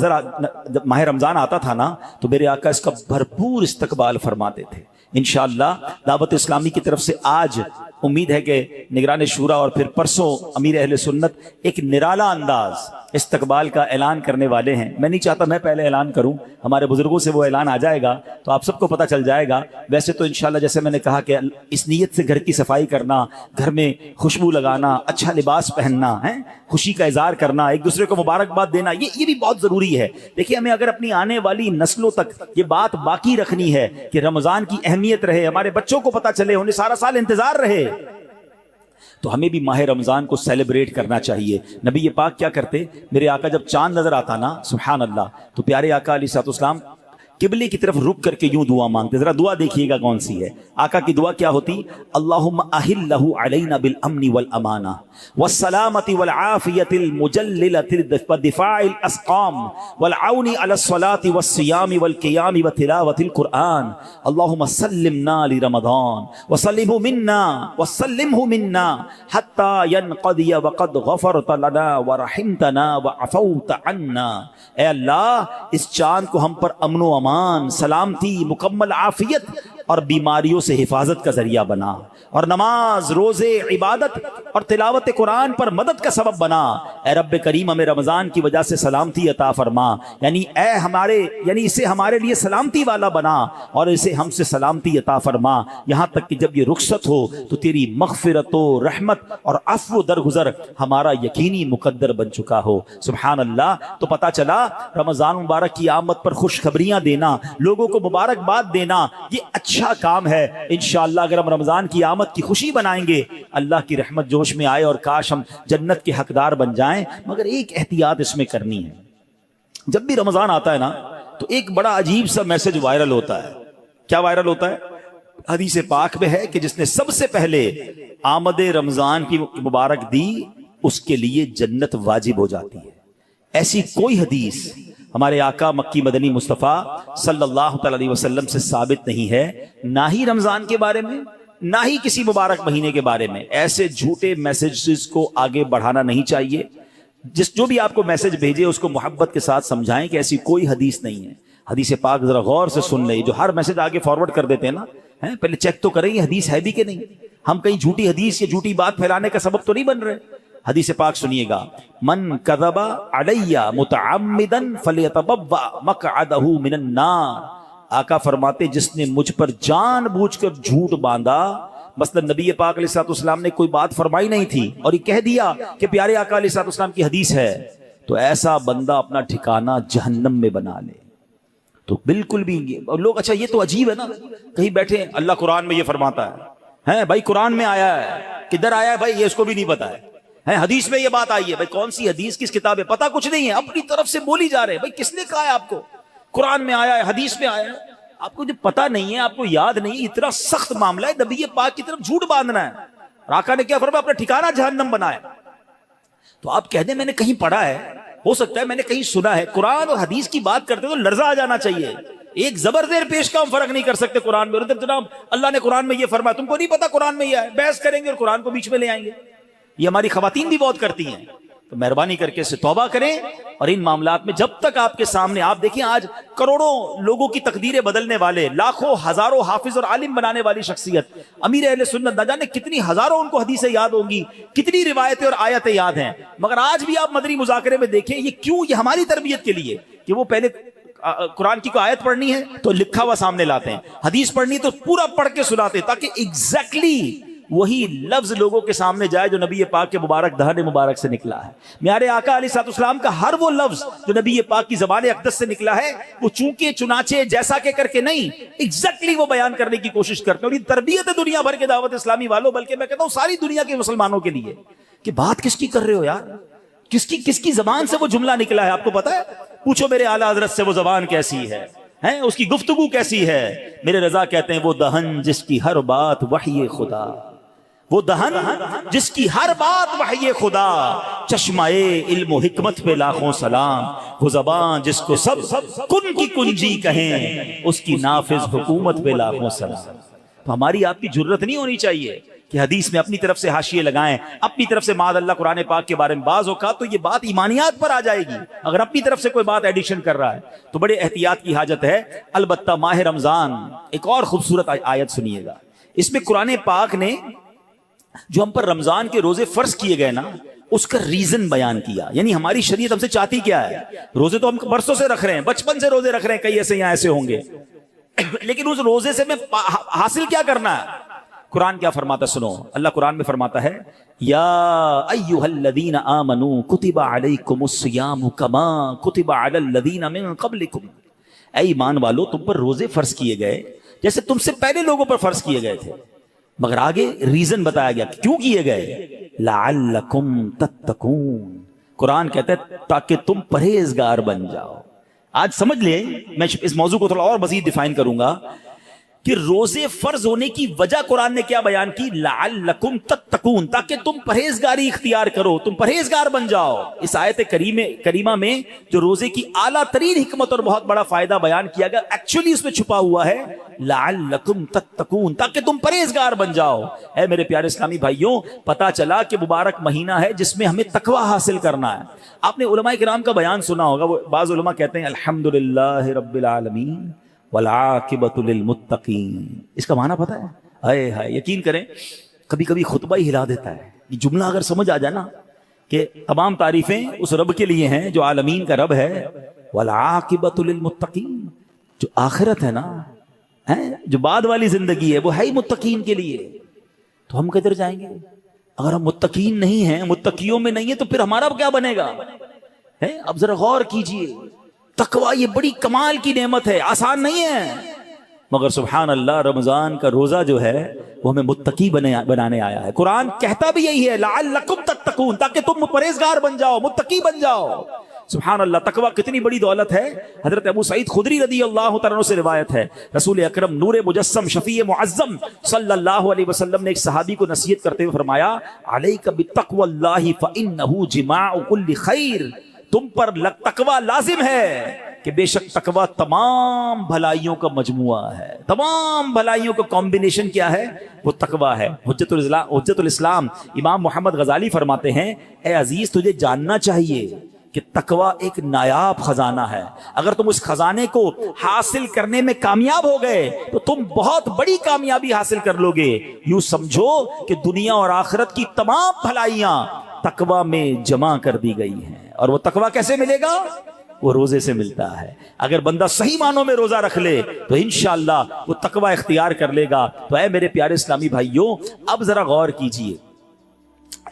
ماہ رمضان آتا تھا نا تو میرے آقا اس کا بھرپور استقبال فرماتے تھے۔ انشاءاللہ دعوت اسلامی کی طرف سے آج امید ہے کہ نگران شورا اور پھر پرسوں امیر اہل سنت ایک نرالا انداز استقبال کا اعلان کرنے والے ہیں۔ میں نہیں چاہتا میں پہلے اعلان کروں، ہمارے بزرگوں سے وہ اعلان آ جائے گا تو آپ سب کو پتہ چل جائے گا۔ ویسے تو انشاءاللہ جیسے میں نے کہا کہ اس نیت سے گھر کی صفائی کرنا، گھر میں خوشبو لگانا، اچھا لباس پہننا ہے، خوشی کا اظہار کرنا، ایک دوسرے کو مبارکباد دینا، یہ بھی بہت ضروری ہے۔ دیکھیے ہمیں اگر اپنی آنے والی نسلوں تک یہ بات باقی رکھنی ہے کہ رمضان کی اہمیت رہے، ہمارے بچوں کو پتہ چلے، انہیں سارا سال انتظار رہے، تو ہمیں بھی ماہ رمضان کو سیلیبریٹ کرنا چاہیے۔ نبی پاک کیا کرتے، میرے آقا جب چاند نظر آتا نا سبحان اللہ، تو پیارے آقا علیہ الصلوۃ والسلام قبلے کی طرف رک کر کے یوں دعا مانگتے۔ ذرا دعا دیکھیے گا کون سی ہے۔ آقا کی دعا کیا ہوتی؟ اللہم اہلہ علینا بالامن والامانہ والسلامۃ والعافیۃ المجللۃ ودفاع الاسقام والعون علی الصلاۃ والصیام والقیام وتلاوۃ القرآن اللہم سلمنا لرمضان وسلمہ منا حتی ینقضی وقد غفرت لنا ورحمتنا وعفوت عنا۔ اے اللہ اس چاند کو ہم پر امن و امان، سلامتی، مکمل عافیت اور بیماریوں سے حفاظت کا ذریعہ بنا، اور نماز، روزے، عبادت اور تلاوت قرآن پر مدد کا سبب بنا۔ اے رب کریم ہمیں رمضان کی وجہ سے سلامتی عطا فرما، یعنی اسے ہمارے لیے سلامتی والا بنا اور اسے ہم سے سلامتی عطا فرما، یہاں تک کہ جب یہ رخصت ہو تو تیری مغفرت و رحمت اور عفو درگزر ہمارا یقینی مقدر بن چکا ہو۔ سبحان اللہ۔ تو پتہ چلا رمضان مبارک کی آمد پر خوشخبریاں دینا، لوگوں کو مبارکباد دینا، یہ اچھا کام ہے۔ انشاءاللہ اگر ہم رمضان کی آمد کی خوشی بنائیں گے، اللہ کی رحمت جوش میں آئے اور کاش ہم جنت کے حقدار بن جائیں۔ مگر ایک احتیاط اس میں کرنی ہے، جب بھی رمضان آتا ہے نا تو ایک بڑا عجیب سا میسج وائرل ہوتا ہے۔ کیا وائرل ہوتا ہے؟ حدیث پاک میں ہے کہ جس نے سب سے پہلے آمد رمضان کی مبارک دی اس کے لیے جنت واجب ہو جاتی ہے۔ ایسی کوئی حدیث ہمارے آقا مکی مدنی مصطفیٰ صلی اللہ تعالی علیہ وسلم سے ثابت نہیں ہے، نہ ہی رمضان کے بارے میں، نہ ہی کسی مبارک مہینے کے بارے میں۔ ایسے جھوٹے میسیجز کو آگے بڑھانا نہیں چاہیے۔ جو بھی آپ کو میسج بھیجے اس کو محبت کے ساتھ سمجھائیں کہ ایسی کوئی حدیث نہیں ہے۔ حدیث پاک ذرا غور سے سن لیں، جو ہر میسج آگے فارورڈ کر دیتے ہیں نا، پہلے چیک تو کریں یہ حدیث ہے بھی کہ نہیں، ہم کہیں جھوٹی حدیث یا جھوٹی بات پھیلانے کا سبب تو نہیں بن رہے۔ حدیث پاک سنیے گا، من کذب علی متعمدا فلیتبوأ مقعدہ من النار۔ آقا فرماتے جس نے مجھ پر جان بوجھ کر جھوٹ باندھا، مثلا نبی پاک علیہ الصلوۃ والسلام نے کوئی بات فرمائی نہیں تھی اور یہ کہہ دیا کہ پیارے آقا علیہ الصلوۃ والسلام کی حدیث ہے، تو ایسا بندہ اپنا ٹھکانہ جہنم میں بنا لے۔ تو بالکل بھی اور لوگ اچھا یہ تو عجیب ہے نا، کہیں بیٹھے اللہ قرآن میں یہ فرماتا ہے بھائی قرآن میں آیا ہے، کدھر آیا ہے بھائی یہ اس کو بھی نہیں پتا ہے، حدیث میں یہ بات آئی ہے، بھائی کون سی حدیث کس کتاب ہے پتا کچھ نہیں ہے، اپنی طرف سے بولی جا رہے ہیں۔ بھائی کس نے کہا ہے آپ کو قرآن میں آیا ہے، حدیث میں آیا ہے، آپ کو جو پتا نہیں ہے، آپ کو یاد نہیں ہے، اتنا سخت معاملہ ہے نبی پاک کی طرف جھوٹ باندھنا ہے۔ اور آقا نے کیا فرمایا، اپنا ٹھکانہ جہنم بنایا۔ تو آپ کہہ دیں میں نے کہیں پڑھا ہے، ہو سکتا ہے میں نے کہیں سنا ہے، قرآن اور حدیث کی بات کرتے تو لرزہ آ جانا چاہیے۔ ایک زبر زیر پیش کا ہم فرق نہیں کر سکتے قرآن میں، جناب اللہ نے قرآن میں یہ فرمایا، تم کو نہیں پتا قرآن میں یہ ہے، بحث کریں گے اور قرآن کو بیچ میں لے آئیں گے۔ یہ ہماری خواتین بھی بہت کرتی ہیں۔ تو مہربانی کر کے اس سے توبہ کریں، اور ان معاملات میں جب تک آپ کے سامنے، آپ دیکھیں آج کروڑوں لوگوں کی تقدیریں بدلنے والے، لاکھوں ہزاروں حافظ اور عالم بنانے والی شخصیت امیر اہل سنت، نہ جانے کتنی ہزاروں ان کو حدیثیں یاد ہوں گی، کتنی روایتیں اور آیتیں یاد ہیں، مگر آج بھی آپ مدنی مذاکرے میں دیکھیں یہ کیوں، یہ ہماری تربیت کے لیے کہ وہ پہلے قرآن کی کوئی آیت پڑھنی ہے تو لکھا ہوا سامنے لاتے ہیں، حدیث پڑھنی تو پورا پڑھ کے سناتے ہیں، تاکہ ایگزیکٹلی وہی لفظ لوگوں کے سامنے جائے جو نبی پاک کے مبارک دہن مبارک سے نکلا ہے۔ میارے آقا علیہ الصلوۃ والسلام کا ہر وہ لفظ جو نبی پاک کی زبان اقدس سے نکلا ہے، وہ چونکہ چنانچہ جیسا کہ کر کے نہیں، ایگزیکٹلی وہ بیان کرنے کی کوشش کرتے ہیں۔ اور یہ تربیت ہے دنیا بھر کے دعوت اسلامی والوں، بلکہ میں کہتا ہوں ساری دنیا کے مسلمانوں کے لیے، کہ بات کس کی کر رہے ہو یار، کس کی زبان سے وہ جملہ نکلا ہے آپ کو پتا ہے؟ پوچھو میرے اعلیٰ حضرت سے وہ زبان کیسی ہے، اس کی گفتگو کیسی ہے۔ میرے رضا کہتے ہیں وہ دہن جس کی ہر بات وحی خدا، وہ دہن جس کی ہر بات وحی خدا، چشمہ علم و حکمت پہ لاکھوں سلام، وہ زبان جس کو سب کن کی کنجی کہیں، اس کی نافذ حکومت پہ لاکھوں سلام۔ تو ہماری آپ کی جرت نہیں ہونی چاہیے کہ حدیث میں اپنی طرف سے حاشیے لگائیں، اپنی طرف سے معاذ اللہ قرآن پاک کے بارے میں بعض اوقات تو یہ بات ایمانیات پر آ جائے گی اگر اپنی طرف سے کوئی بات ایڈیشن کر رہا ہے، تو بڑے احتیاط کی حاجت ہے۔ البتہ ماہ رمضان ایک اور خوبصورت آیت سنیے گا، اس میں قرآن پاک نے جو ہم پر رمضان کے روزے فرض کیے گئے نا، اس کا ریزن بیان کیا۔ یعنی ہماری شریعت ہم سے چاہتی کیا ہے، روزے تو ہم برسوں سے رکھ رہے ہیں، بچپن سے روزے رکھ رہے ہیں، کئی ایسے یہاں ایسے ہوں گے، لیکن اس روزے سے میں حاصل کیا کرنا ہے؟ قرآن کیا فرماتا سنو، اللہ قرآن میں فرماتا ہے یا ایھا الذین آمنوا کتب علیکم الصیام کما کتب علی الذین من قبلکم، اے ایمان والو تم پر روزے فرض کیے گئے جیسے تم سے پہلے لوگوں پر فرض کیے گئے تھے، مگر آگے ریزن بتایا گیا کیوں کیے گئے، لعلکم تتقون، قرآن کہتا ہے تاکہ تم پرہیزگار بن جاؤ۔ آج سمجھ لیں، میں اس موضوع کو تھوڑا اور مزید ڈیفائن کروں گا کہ روزے فرض ہونے کی وجہ قرآن نے کیا بیان کی، لعلکم تتقون، تاکہ تم پرہیزگاری اختیار کرو، تم پرہیزگار بن جاؤ۔ اس آیت کریمہ میں جو روزے کی اعلیٰ ترین حکمت اور بہت بڑا فائدہ بیان کیا گیا، ایکچولی اس میں چھپا ہوا ہے لعلکم تتقون، تاکہ تم پرہیزگار بن جاؤ۔ اے میرے پیارے اسلامی بھائیوں، پتا چلا کہ مبارک مہینہ ہے جس میں ہمیں تقوی حاصل کرنا ہے۔ آپ نے علماء کرام کا بیان سنا ہوگا، وہ بعض علماء کہتے ہیں الحمدللہ رب العالمین والعاقبۃ للمتقین، اس کا معنی پتہ ہے؟ ہائے ہائے، یقین کریں کبھی کبھی خطبہ ہی ہلا دیتا ہے یہ جملہ اگر سمجھ آ جائے نا کہ تمام تعریفیں اس رب کے لیے ہیں جو عالمین کا رب ہے، والعاقبۃ للمتقین، جو آخرت ہے نا، جو بعد والی زندگی ہے وہ ہے ہی متقین کے لیے۔ تو ہم کدھر جائیں گے اگر ہم متقین نہیں ہیں، متقیوں میں نہیں ہیں، تو پھر ہمارا کیا بنے گا؟ اب ذرا غور کیجئے، تقوی یہ بڑی کمال کی نعمت ہے، آسان نہیں ہے، مگر سبحان اللہ رمضان کا روزہ جو ہے وہ ہمیں متقی بنانے آیا ہے۔ قرآن کہتا بھی یہی ہے لعلکم تتقون، تاکہ تم پرہیزگار بن جاؤ، متقی بن جاؤ۔ سبحان اللہ, تقوی کتنی بڑی دولت ہے. حضرت ابو سعید خدری رضی اللہ تعالیٰ عنہ سے روایت ہے, رسول اکرم نور مجسم شفیع معظم صلی اللہ علیہ وسلم نے ایک صحابی کو نصیحت کرتے ہوئے فرمایا, علیک بتقوی اللہ فانہ جماع کل خیر, تم پر تقوی لازم ہے کہ بے شک تقوی تمام بھلائیوں کا مجموعہ ہے. تمام بھلائیوں کا کمبینیشن کیا ہے؟ وہ تقوی ہے. حجت الاسلام امام محمد غزالی فرماتے ہیں, اے عزیز تجھے جاننا چاہیے کہ تقوی ایک نایاب خزانہ ہے. اگر تم اس خزانے کو حاصل کرنے میں کامیاب ہو گئے تو تم بہت بڑی کامیابی حاصل کر لو گے. یوں سمجھو کہ دنیا اور آخرت کی تمام بھلائیاں تقوی میں جمع کر دی گئی ہیں. اور وہ تقوی کیسے ملے گا؟ وہ روزے سے ملتا ہے. اگر بندہ صحیح معنوں میں روزہ رکھ لے تو انشاءاللہ وہ تقوی اختیار کر لے گا. تو اے میرے پیارے اسلامی بھائیوں, اب ذرا غور کیجئے,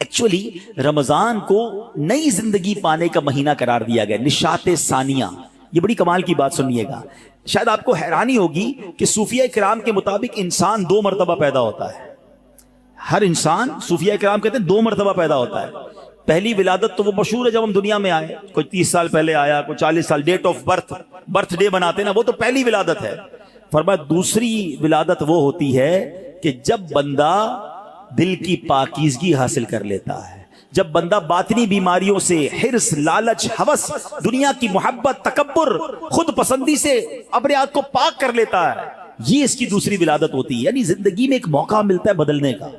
ایکچولی رمضان کو نئی زندگی پانے کا مہینہ قرار دیا گیا, نشاط ثانیہ. یہ بڑی کمال کی بات سنیے گا. شاید آپ کو حیرانی ہوگی کہ صوفیہ کرام کے مطابق انسان 2 مرتبہ پیدا ہوتا ہے. ہر انسان, صوفیہ کرام کہتے ہیں 2 مرتبہ پیدا ہوتا ہے. پہلی ولادت تو وہ مشہور ہے جب ہم دنیا میں آئے, کوئی 30 سال پہلے آیا, کوئی 40 سال, ڈیٹ آف برتھ ڈے بناتے ہیں نا, وہ تو پہلی ولادت ہے. فرمایا دوسری ولادت وہ ہوتی ہے کہ جب بندہ دل کی پاکیزگی حاصل کر لیتا ہے, جب بندہ باطنی بیماریوں سے, حرص, لالچ, ہوس, دنیا کی محبت, تکبر, خود پسندی سے اپنے آپ کو پاک کر لیتا ہے. یہ اس کی دوسری ولادت ہوتی ہے. یعنی زندگی میں ایک موقع ملتا ہے بدلنے کا,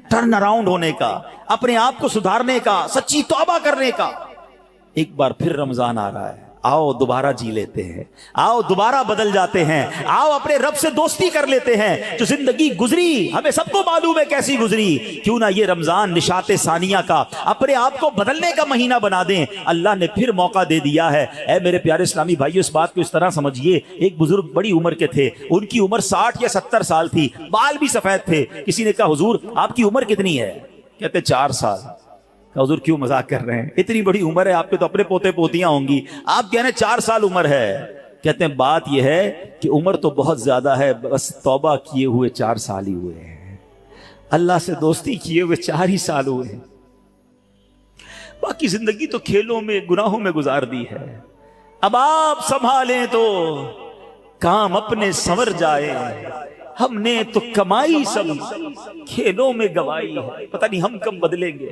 ٹرن اراؤنڈ ہونے کا, اپنے آپ کو سدھارنے کا, سچی توبہ کرنے کا. ایک بار پھر رمضان آ رہا ہے, آؤ دوبارہ جی لیتے ہیں, آؤ دوبارہ بدل جاتے ہیں, آؤ اپنے رب سے دوستی کر لیتے ہیں. جو زندگی گزری ہمیں سب کو معلوم ہے کیسی گزری, کیوں نہ یہ رمضان نشاط ثانیہ کا اپنے آپ کو بدلنے کا مہینہ بنا دیں. اللہ نے پھر موقع دے دیا ہے. اے میرے پیارے اسلامی بھائیو, اس بات کو اس طرح سمجھیے, ایک بزرگ بڑی عمر کے تھے, ان کی عمر 60 یا 70 سال تھی, بال بھی سفید تھے. کسی نے کہا حضور آپ کی عمر کتنی ہے؟ کہتے 4 سال. حضور کیوں مذاق کر رہے ہیں, اتنی بڑی عمر ہے, آپ کے تو اپنے پوتے پوتیاں ہوں گی, آپ کہہ رہے ہیں 4 سال عمر ہے. کہتے ہیں بات یہ ہے کہ عمر تو بہت زیادہ ہے, بس توبہ کیے ہوئے 4 سال ہی ہوئے ہیں, اللہ سے دوستی کیے ہوئے 4 ہی سال ہوئے ہیں, باقی زندگی تو کھیلوں میں, گناہوں میں گزار دی ہے. اب آپ سنبھالیں تو کام اپنے سنور جائے, ہم نے تو کمائی سب کھیلوں میں گوائی ہے. پتہ نہیں ہم کب بدلیں گے,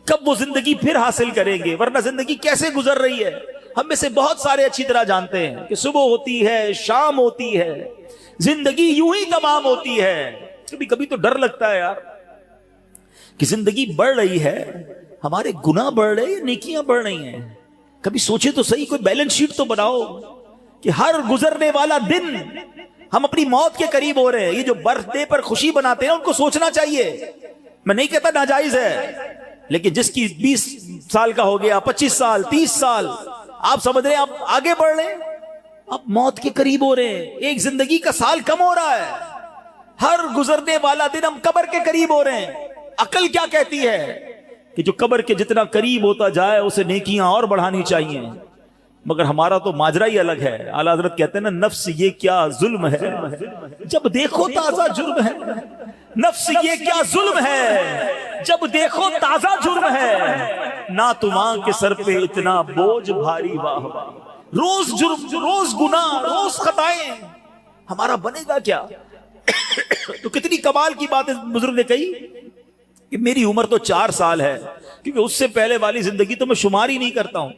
کب وہ زندگی پھر حاصل کریں گے, ورنہ زندگی کیسے گزر رہی ہے. ہم میں سے بہت سارے اچھی طرح جانتے ہیں کہ صبح ہوتی ہے, شام ہوتی ہے, زندگی یوں ہی تمام ہوتی ہے. کبھی کبھی تو ڈر لگتا ہے یار کہ زندگی بڑھ رہی ہے, ہمارے گناہ بڑھ رہے ہیں, نیکیاں بڑھ رہی ہیں. کبھی سوچے تو صحیح, کوئی بیلنس شیٹ تو بناؤ کہ ہر گزرنے والا دن ہم اپنی موت کے قریب ہو رہے ہیں. یہ جو برتھ ڈے پر خوشی بناتے ہیں ان کو سوچنا چاہیے. میں نہیں کہتا ناجائز ہے, لیکن جس کی 20 سال کا ہو گیا, 25 سال, 30 سال, آپ سمجھ رہے ہیں آپ آگے بڑھ رہے ہیں, آپ موت کے قریب ہو رہے ہیں. ایک زندگی کا سال کم ہو رہا ہے, ہر گزرنے والا دن ہم قبر کے قریب ہو رہے ہیں. عقل کیا کہتی ہے کہ جو قبر کے جتنا قریب ہوتا جائے اسے نیکیاں اور بڑھانی چاہیے, مگر ہمارا تو ماجرا ہی الگ ہے. اعلیٰ حضرت کہتے ہیں نا, نفس یہ کیا ظلم ہے جب دیکھو تازہ جرم ہے. نفس یہ کیا ظلم ہے جب دیکھو تازہ جرم ہے. نہ تمہاں کے سر پہ اتنا بوجھ بھاری, واہ واہ, روز جرم, روز گناہ, روز خطائیں, ہمارا بنے گا کیا؟ تو کتنی کمال کی بات بزرگ نے کہی کہ میری عمر تو 4 سال ہے, کیونکہ اس سے پہلے والی زندگی تو میں شمار ہی نہیں کرتا ہوں.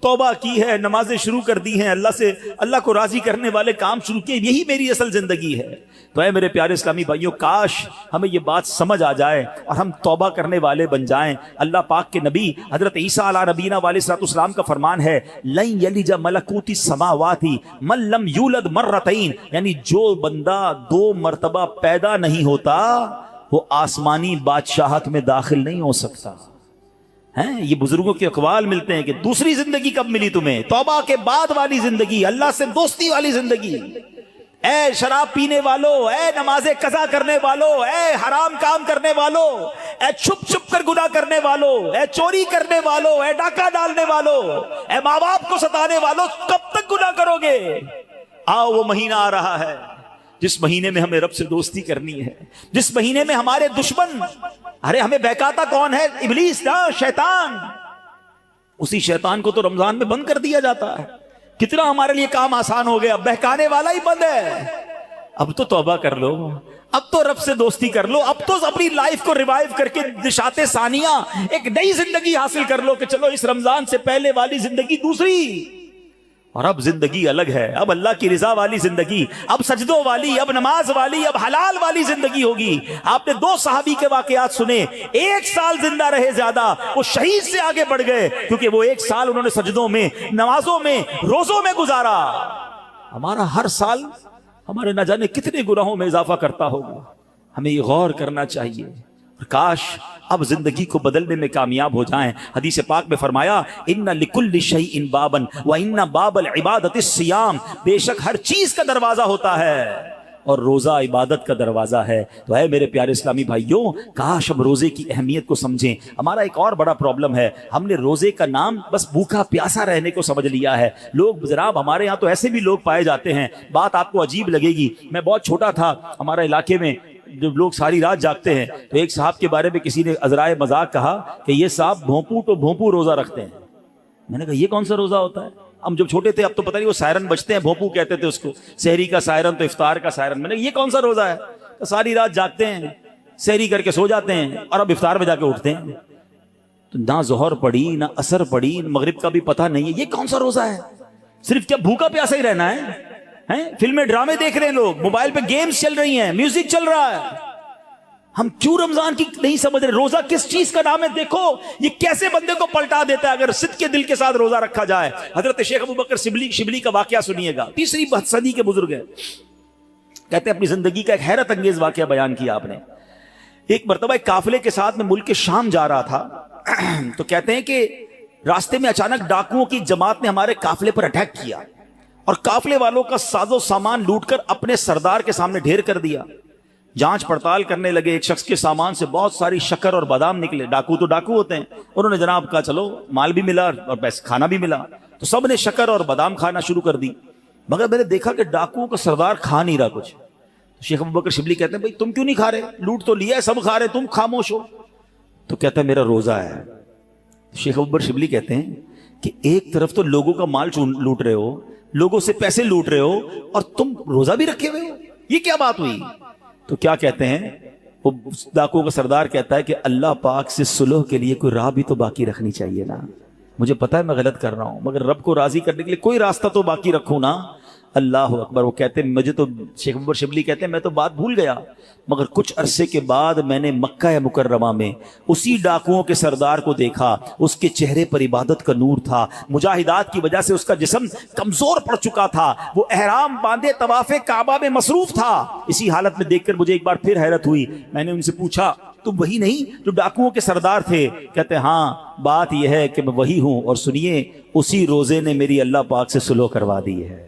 توبہ کی ہے, نمازیں شروع کر دی ہیں, اللہ کو راضی کرنے والے کام شروع کیے, یہی میری اصل زندگی ہے. تو اے میرے پیارے اسلامی بھائیوں, کاش ہمیں یہ بات سمجھ آ جائے اور ہم توبہ کرنے والے بن جائیں. اللہ پاک کے نبی حضرت عیسیٰ علیہ نبینا علیہ الصلوۃ والسلام کا فرمان ہے, لن یلج ملکوت السماوات من لم یولد مرتین, یعنی جو بندہ 2 مرتبہ پیدا نہیں ہوتا وہ آسمانی بادشاہت میں داخل نہیں ہو سکتا. یہ بزرگوں کے اقوال ملتے ہیں کہ دوسری زندگی کب ملی تمہیں؟ توبہ کے بعد والی زندگی, اللہ سے دوستی والی زندگی. اے شراب پینے والو, اے نماز قضا کرنے والو, اے حرام کام کرنے والو, اے چھپ چھپ کر گناہ کرنے والو, اے چوری کرنے والو, اے ڈاکہ ڈالنے والو, اے ماں باپ کو ستانے والو, کب تک گناہ کرو گے؟ آؤ وہ مہینہ آ رہا ہے جس مہینے میں ہمیں رب سے دوستی کرنی ہے, جس مہینے میں ہمارے دشمن, ارے ہمیں بہکاتا کون ہے؟ ابلیس نا, شیطان. اسی شیطان کو تو رمضان میں بند کر دیا جاتا ہے. کتنا ہمارے لیے کام آسان ہو گیا, بہکانے والا ہی بند ہے. اب تو توبہ کر لو, اب تو رب سے دوستی کر لو, اب تو اپنی لائف کو ریوائیو کر کے نشاط ثانیہ ایک نئی زندگی حاصل کر لو کہ چلو اس رمضان سے پہلے والی زندگی دوسری, اور اب زندگی الگ ہے. اب اللہ کی رضا والی زندگی, اب سجدوں والی, اب نماز والی, اب حلال والی زندگی ہوگی. آپ نے 2 صحابی کے واقعات سنے, 1 سال زندہ رہے زیادہ, وہ شہید سے آگے بڑھ گئے کیونکہ وہ 1 سال انہوں نے سجدوں میں, نمازوں میں, روزوں میں گزارا. ہمارا ہر سال ہمارے نہ جانے کتنے گناہوں میں اضافہ کرتا ہوگا. ہمیں یہ غور کرنا چاہیے. کاش اب زندگی کو بدلنے میں کامیاب ہو جائیں. حدیث پاک میں فرمایا ان لکل شیء بابا وان باب العبادۃ الصیام, بے شک ہر چیز کا دروازہ ہوتا ہے اور روزہ عبادت کا دروازہ ہے. تو اے میرے پیارے اسلامی بھائیوں, کاش ہم روزے کی اہمیت کو سمجھیں. ہمارا ایک اور بڑا پرابلم ہے, ہم نے روزے کا نام بس بھوکا پیاسا رہنے کو سمجھ لیا ہے. لوگ جناب ہمارے یہاں تو ایسے بھی لوگ پائے جاتے ہیں, بات آپ کو عجیب لگے گی. میں بہت چھوٹا تھا, ہمارے علاقے میں جب لوگ ساری رات جاگتے ہیں تو ایک صاحب کے بارے میں کسی نے عذرائے مذاق کہا کہ یہ صاحب بھونپو تو بھونپو روزہ رکھتے ہیں. میں نے کہا یہ کون سا روزہ ہوتا ہے؟ ہم جب چھوٹے تھے, اب تو پتہ نہیں وہ سائرن بجتے ہیں, بھونپو کہتے تھے اس کو, سحری کا سائرن تو افطار کا سائرن. میں نے کہا یہ کون سا روزہ ہے؟ تو ساری رات جاگتے ہیں, سحری کر کے سو جاتے ہیں اور اب افطار میں جا کے اٹھتے ہیں. تو نہ ظہر پڑی نہ عصر پڑی, مغرب کا بھی پتہ نہیں ہے. یہ کون سا روزہ ہے؟ صرف کیا بھوکا پیاسا ہی رہنا ہے؟ فلمیں ڈرامے دیکھ رہے ہیں لوگ, موبائل پہ گیمز چل رہی ہیں, میوزک چل رہا ہے. ہم کیوں رمضان کی نہیں سمجھ رہے؟ روزہ کس چیز کا نام ہے؟ دیکھو یہ کیسے بندے کو پلٹا دیتا ہے اگر صدق کے دل کے ساتھ روزہ رکھا جائے. حضرت شیخ ابو بکر شبلی کا واقعہ سنیے گا, 3ری صدی کے بزرگ ہیں. کہتے ہیں اپنی زندگی کا ایک حیرت انگیز واقعہ بیان کیا آپ نے. ایک مرتبہ ایک قافلے کے ساتھ میں ملک شام جا رہا تھا, تو کہتے ہیں کہ راستے میں اچانک ڈاکوؤں کی جماعت نے ہمارے قافلے پر اٹیک کیا اور قافلے والوں کا ساز و سامان لوٹ کر اپنے سردار کے سامنے ڈھیر کر دیا. جانچ پڑتال کرنے لگے, ایک شخص کے سامان سے بہت ساری شکر اور بادام نکلے. ڈاکو تو ڈاکو ہوتے ہیں. انہوں نے جناب کہا چلو مال بھی ملا اور پیسے کھانا بھی ملا, تو سب نے شکر اور بادام کھانا شروع کر دی. مگر میں نے دیکھا کہ ڈاکو کا سردار کھا نہیں رہا کچھ. شیخ ابو بکر شبلی کہتے ہیں بھائی تم کیوں نہیں کھا رہے؟ لوٹ تو لیا ہے, سب کھا رہے, تم خاموش ہو. تو کہتا ہے میرا روزہ ہے. شیخ ابو بکر شبلی کہتے ہیں کہ ایک طرف تو لوگوں کا مال لوٹ رہے ہو, لوگوں سے پیسے لوٹ رہے ہو, اور تم روزہ بھی رکھے ہوئے ہو, یہ کیا بات ہوئی؟ تو کیا کہتے ہیں وہ ڈاکو کا سردار کہتا ہے کہ اللہ پاک سے صلح کے لیے کوئی راہ بھی تو باقی رکھنی چاہیے نا. مجھے پتا ہے میں غلط کر رہا ہوں, مگر رب کو راضی کرنے کے لیے کوئی راستہ تو باقی رکھوں نا. اللہ اکبر. وہ کہتے ہیں مجھے تو, شیخ ابو بکر شبلی کہتے ہیں میں تو بات بھول گیا, مگر کچھ عرصے کے بعد میں نے مکہ مکرمہ میں اسی ڈاکوؤں کے سردار کو دیکھا. اس کے چہرے پر عبادت کا نور تھا, مجاہدات کی وجہ سے اس کا جسم کمزور پڑ چکا تھا, وہ احرام باندھے طواف کعبہ میں مصروف تھا. اسی حالت میں دیکھ کر مجھے ایک بار پھر حیرت ہوئی. میں نے ان سے پوچھا تم وہی نہیں جو ڈاکوؤں کے سردار تھے؟ کہتے ہاں بات یہ ہے کہ میں وہی ہوں, اور سنیے اسی روزے نے میری اللہ پاک سے صلح کروا دی ہے.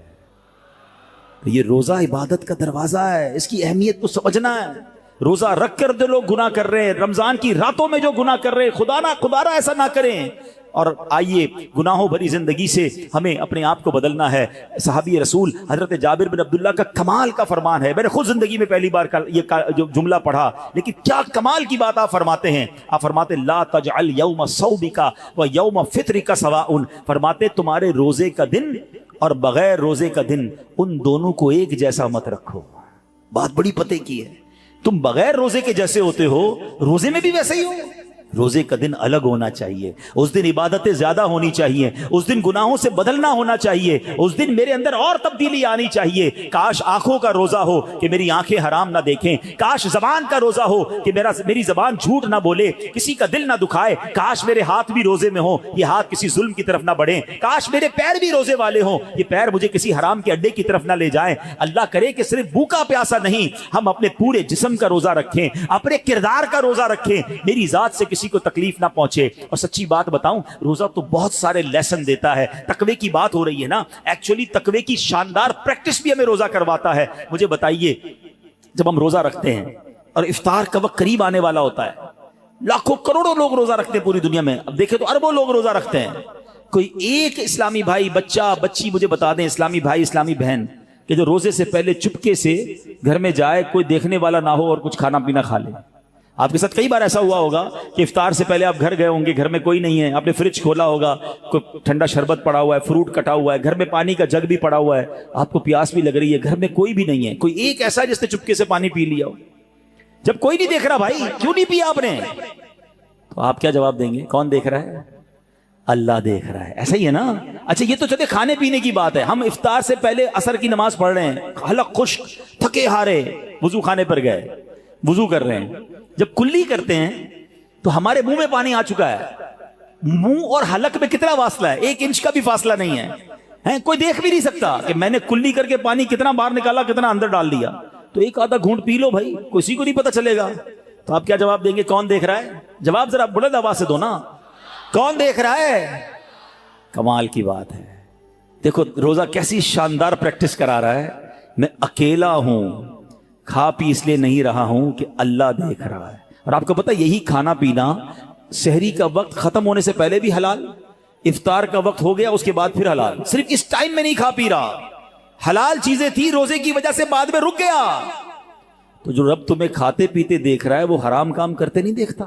یہ روزہ عبادت کا دروازہ ہے, اس کی اہمیت کو سمجھنا ہے. روزہ رکھ کر جو لوگ گناہ کر رہے ہیں, رمضان کی راتوں میں جو گناہ کر رہے ہیں, خدا نہ ایسا نہ کریں. اور آئیے گناہوں بھری زندگی سے ہمیں اپنے آپ کو بدلنا ہے. صحابی رسول حضرت جابر بن عبداللہ کا کمال کا فرمان ہے. میں نے خود زندگی میں پہلی بار یہ جو جملہ پڑھا, لیکن کیا کمال کی بات آپ فرماتے ہیں. آپ فرماتے لا تجعل یوم صومک و یوم فطرک سواء, فرماتے تمہارے روزے کا دن اور بغیر روزے کا دن ان دونوں کو ایک جیسا مت رکھو. بات بڑی پتے کی ہے. تم بغیر روزے کے جیسے ہوتے ہو, روزے میں بھی ویسے ہی ہو. روزے کا دن الگ ہونا چاہیے, اس دن عبادتیں زیادہ ہونی چاہیے, اس دن گناہوں سے بدلنا ہونا چاہیے, اس دن میرے اندر اور تبدیلی آنی چاہیے. کاش آنکھوں کا روزہ ہو کہ میری آنکھیں حرام نہ دیکھیں, کاش زبان کا روزہ ہو کہ میری زبان جھوٹ نہ بولے, کسی کا دل نہ دکھائے. کاش میرے ہاتھ بھی روزے میں ہوں, یہ ہاتھ کسی ظلم کی طرف نہ بڑھیں. کاش میرے پیر بھی روزے والے ہوں, یہ پیر مجھے کسی حرام کے اڈے کی طرف نہ لے جائیں. اللہ کرے کہ صرف بھوکا پیاسا نہیں, ہم اپنے پورے جسم کا روزہ رکھیں, اپنے کردار کا روزہ رکھیں, میری ذات سے کسی کو تکلیف نہ پہنچے. اور سچی بات بتاؤں, روزہ تو بہت سارے لیسن دیتا ہے. تقوی کی بات ہو رہی ہے نا, ایکچولی تقوی کی شاندار پریکٹس بھی ہمیں روزہ کرواتا ہے. مجھے بتائیے, جب ہم روزہ رکھتے ہیں اور افطار کا وقت قریب آنے والا ہوتا ہے, لاکھوں کروڑوں لوگ روزہ رکھتے ہیں پوری دنیا میں, اب دیکھیں تو اربوں لوگ روزہ رکھتے ہیں. کوئی ایک اسلامی بھائی, بچہ بچی مجھے بتا دیں, اسلامی بھائی اسلامی بہن, کہ جو روزے سے پہلے چپکے سے گھر میں جائے, کوئی دیکھنے والا نہ ہو اور کچھ کھانا پینا کھا لے. آپ کے ساتھ کئی بار ایسا ہوا ہوگا کہ افطار سے پہلے آپ گھر گئے ہوں گے، گھر میں کوئی نہیں ہے، آپ نے فریج کھولا ہوگا، کوئی ٹھنڈا شربت پڑا ہوا ہے، فروٹ کٹا ہوا ہے، گھر میں پانی کا جگ بھی پڑا ہوا ہے، آپ کو پیاس بھی لگ رہی ہے، گھر میں کوئی بھی نہیں ہے، کوئی ایک ایسا جس نے چپکے سے پانی پی لیا ہو، جب کوئی نہیں دیکھ رہا بھائی کیوں نہیں پیا آپ نے، تو آپ کیا جواب دیں گے؟ کون دیکھ رہا ہے؟ اللہ دیکھ رہا ہے. ایسا ہی ہے نا. اچھا یہ تو چلے کھانے پینے کی بات ہے، ہم افطار سے پہلے عصر کی نماز پڑھ رہے ہیں، حلق خشک، تھکے ہارے، وضو خانے پر گئے، وضو کر رہے ہیں، جب کلی کرتے ہیں تو ہمارے منہ میں پانی آ چکا ہے. منہ اور حلق میں کتنا فاصلہ ہے؟ 1 انچ کا بھی فاصلہ نہیں ہے. کوئی دیکھ بھی نہیں سکتا کہ میں نے کلی کر کے پانی کتنا باہر نکالا، کتنا اندر ڈال دیا. تو ایک آدھا گھونٹ پی لو بھائی، کسی کو نہیں پتا چلے گا. تو آپ کیا جواب دیں گے؟ کون دیکھ رہا ہے؟ جواب ذرا بلند آواز سے دو نا. کون دیکھ رہا ہے؟ کمال کی بات ہے. دیکھو روزہ کیسی شاندار پریکٹس کرا رہا ہے. میں اکیلا ہوں، کھا پی اس لیے نہیں رہا ہوں کہ اللہ دیکھ رہا ہے. اور آپ کو پتا یہی کھانا پینا سحری کا وقت ختم ہونے سے پہلے بھی حلال، افطار کا وقت ہو گیا اس کے بعد پھر حلال. صرف اس ٹائم میں نہیں کھا پی رہا، حلال چیزیں تھی روزے کی وجہ سے بعد میں رک گیا. تو جو رب تمہیں کھاتے پیتے دیکھ رہا ہے وہ حرام کام کرتے نہیں دیکھتا.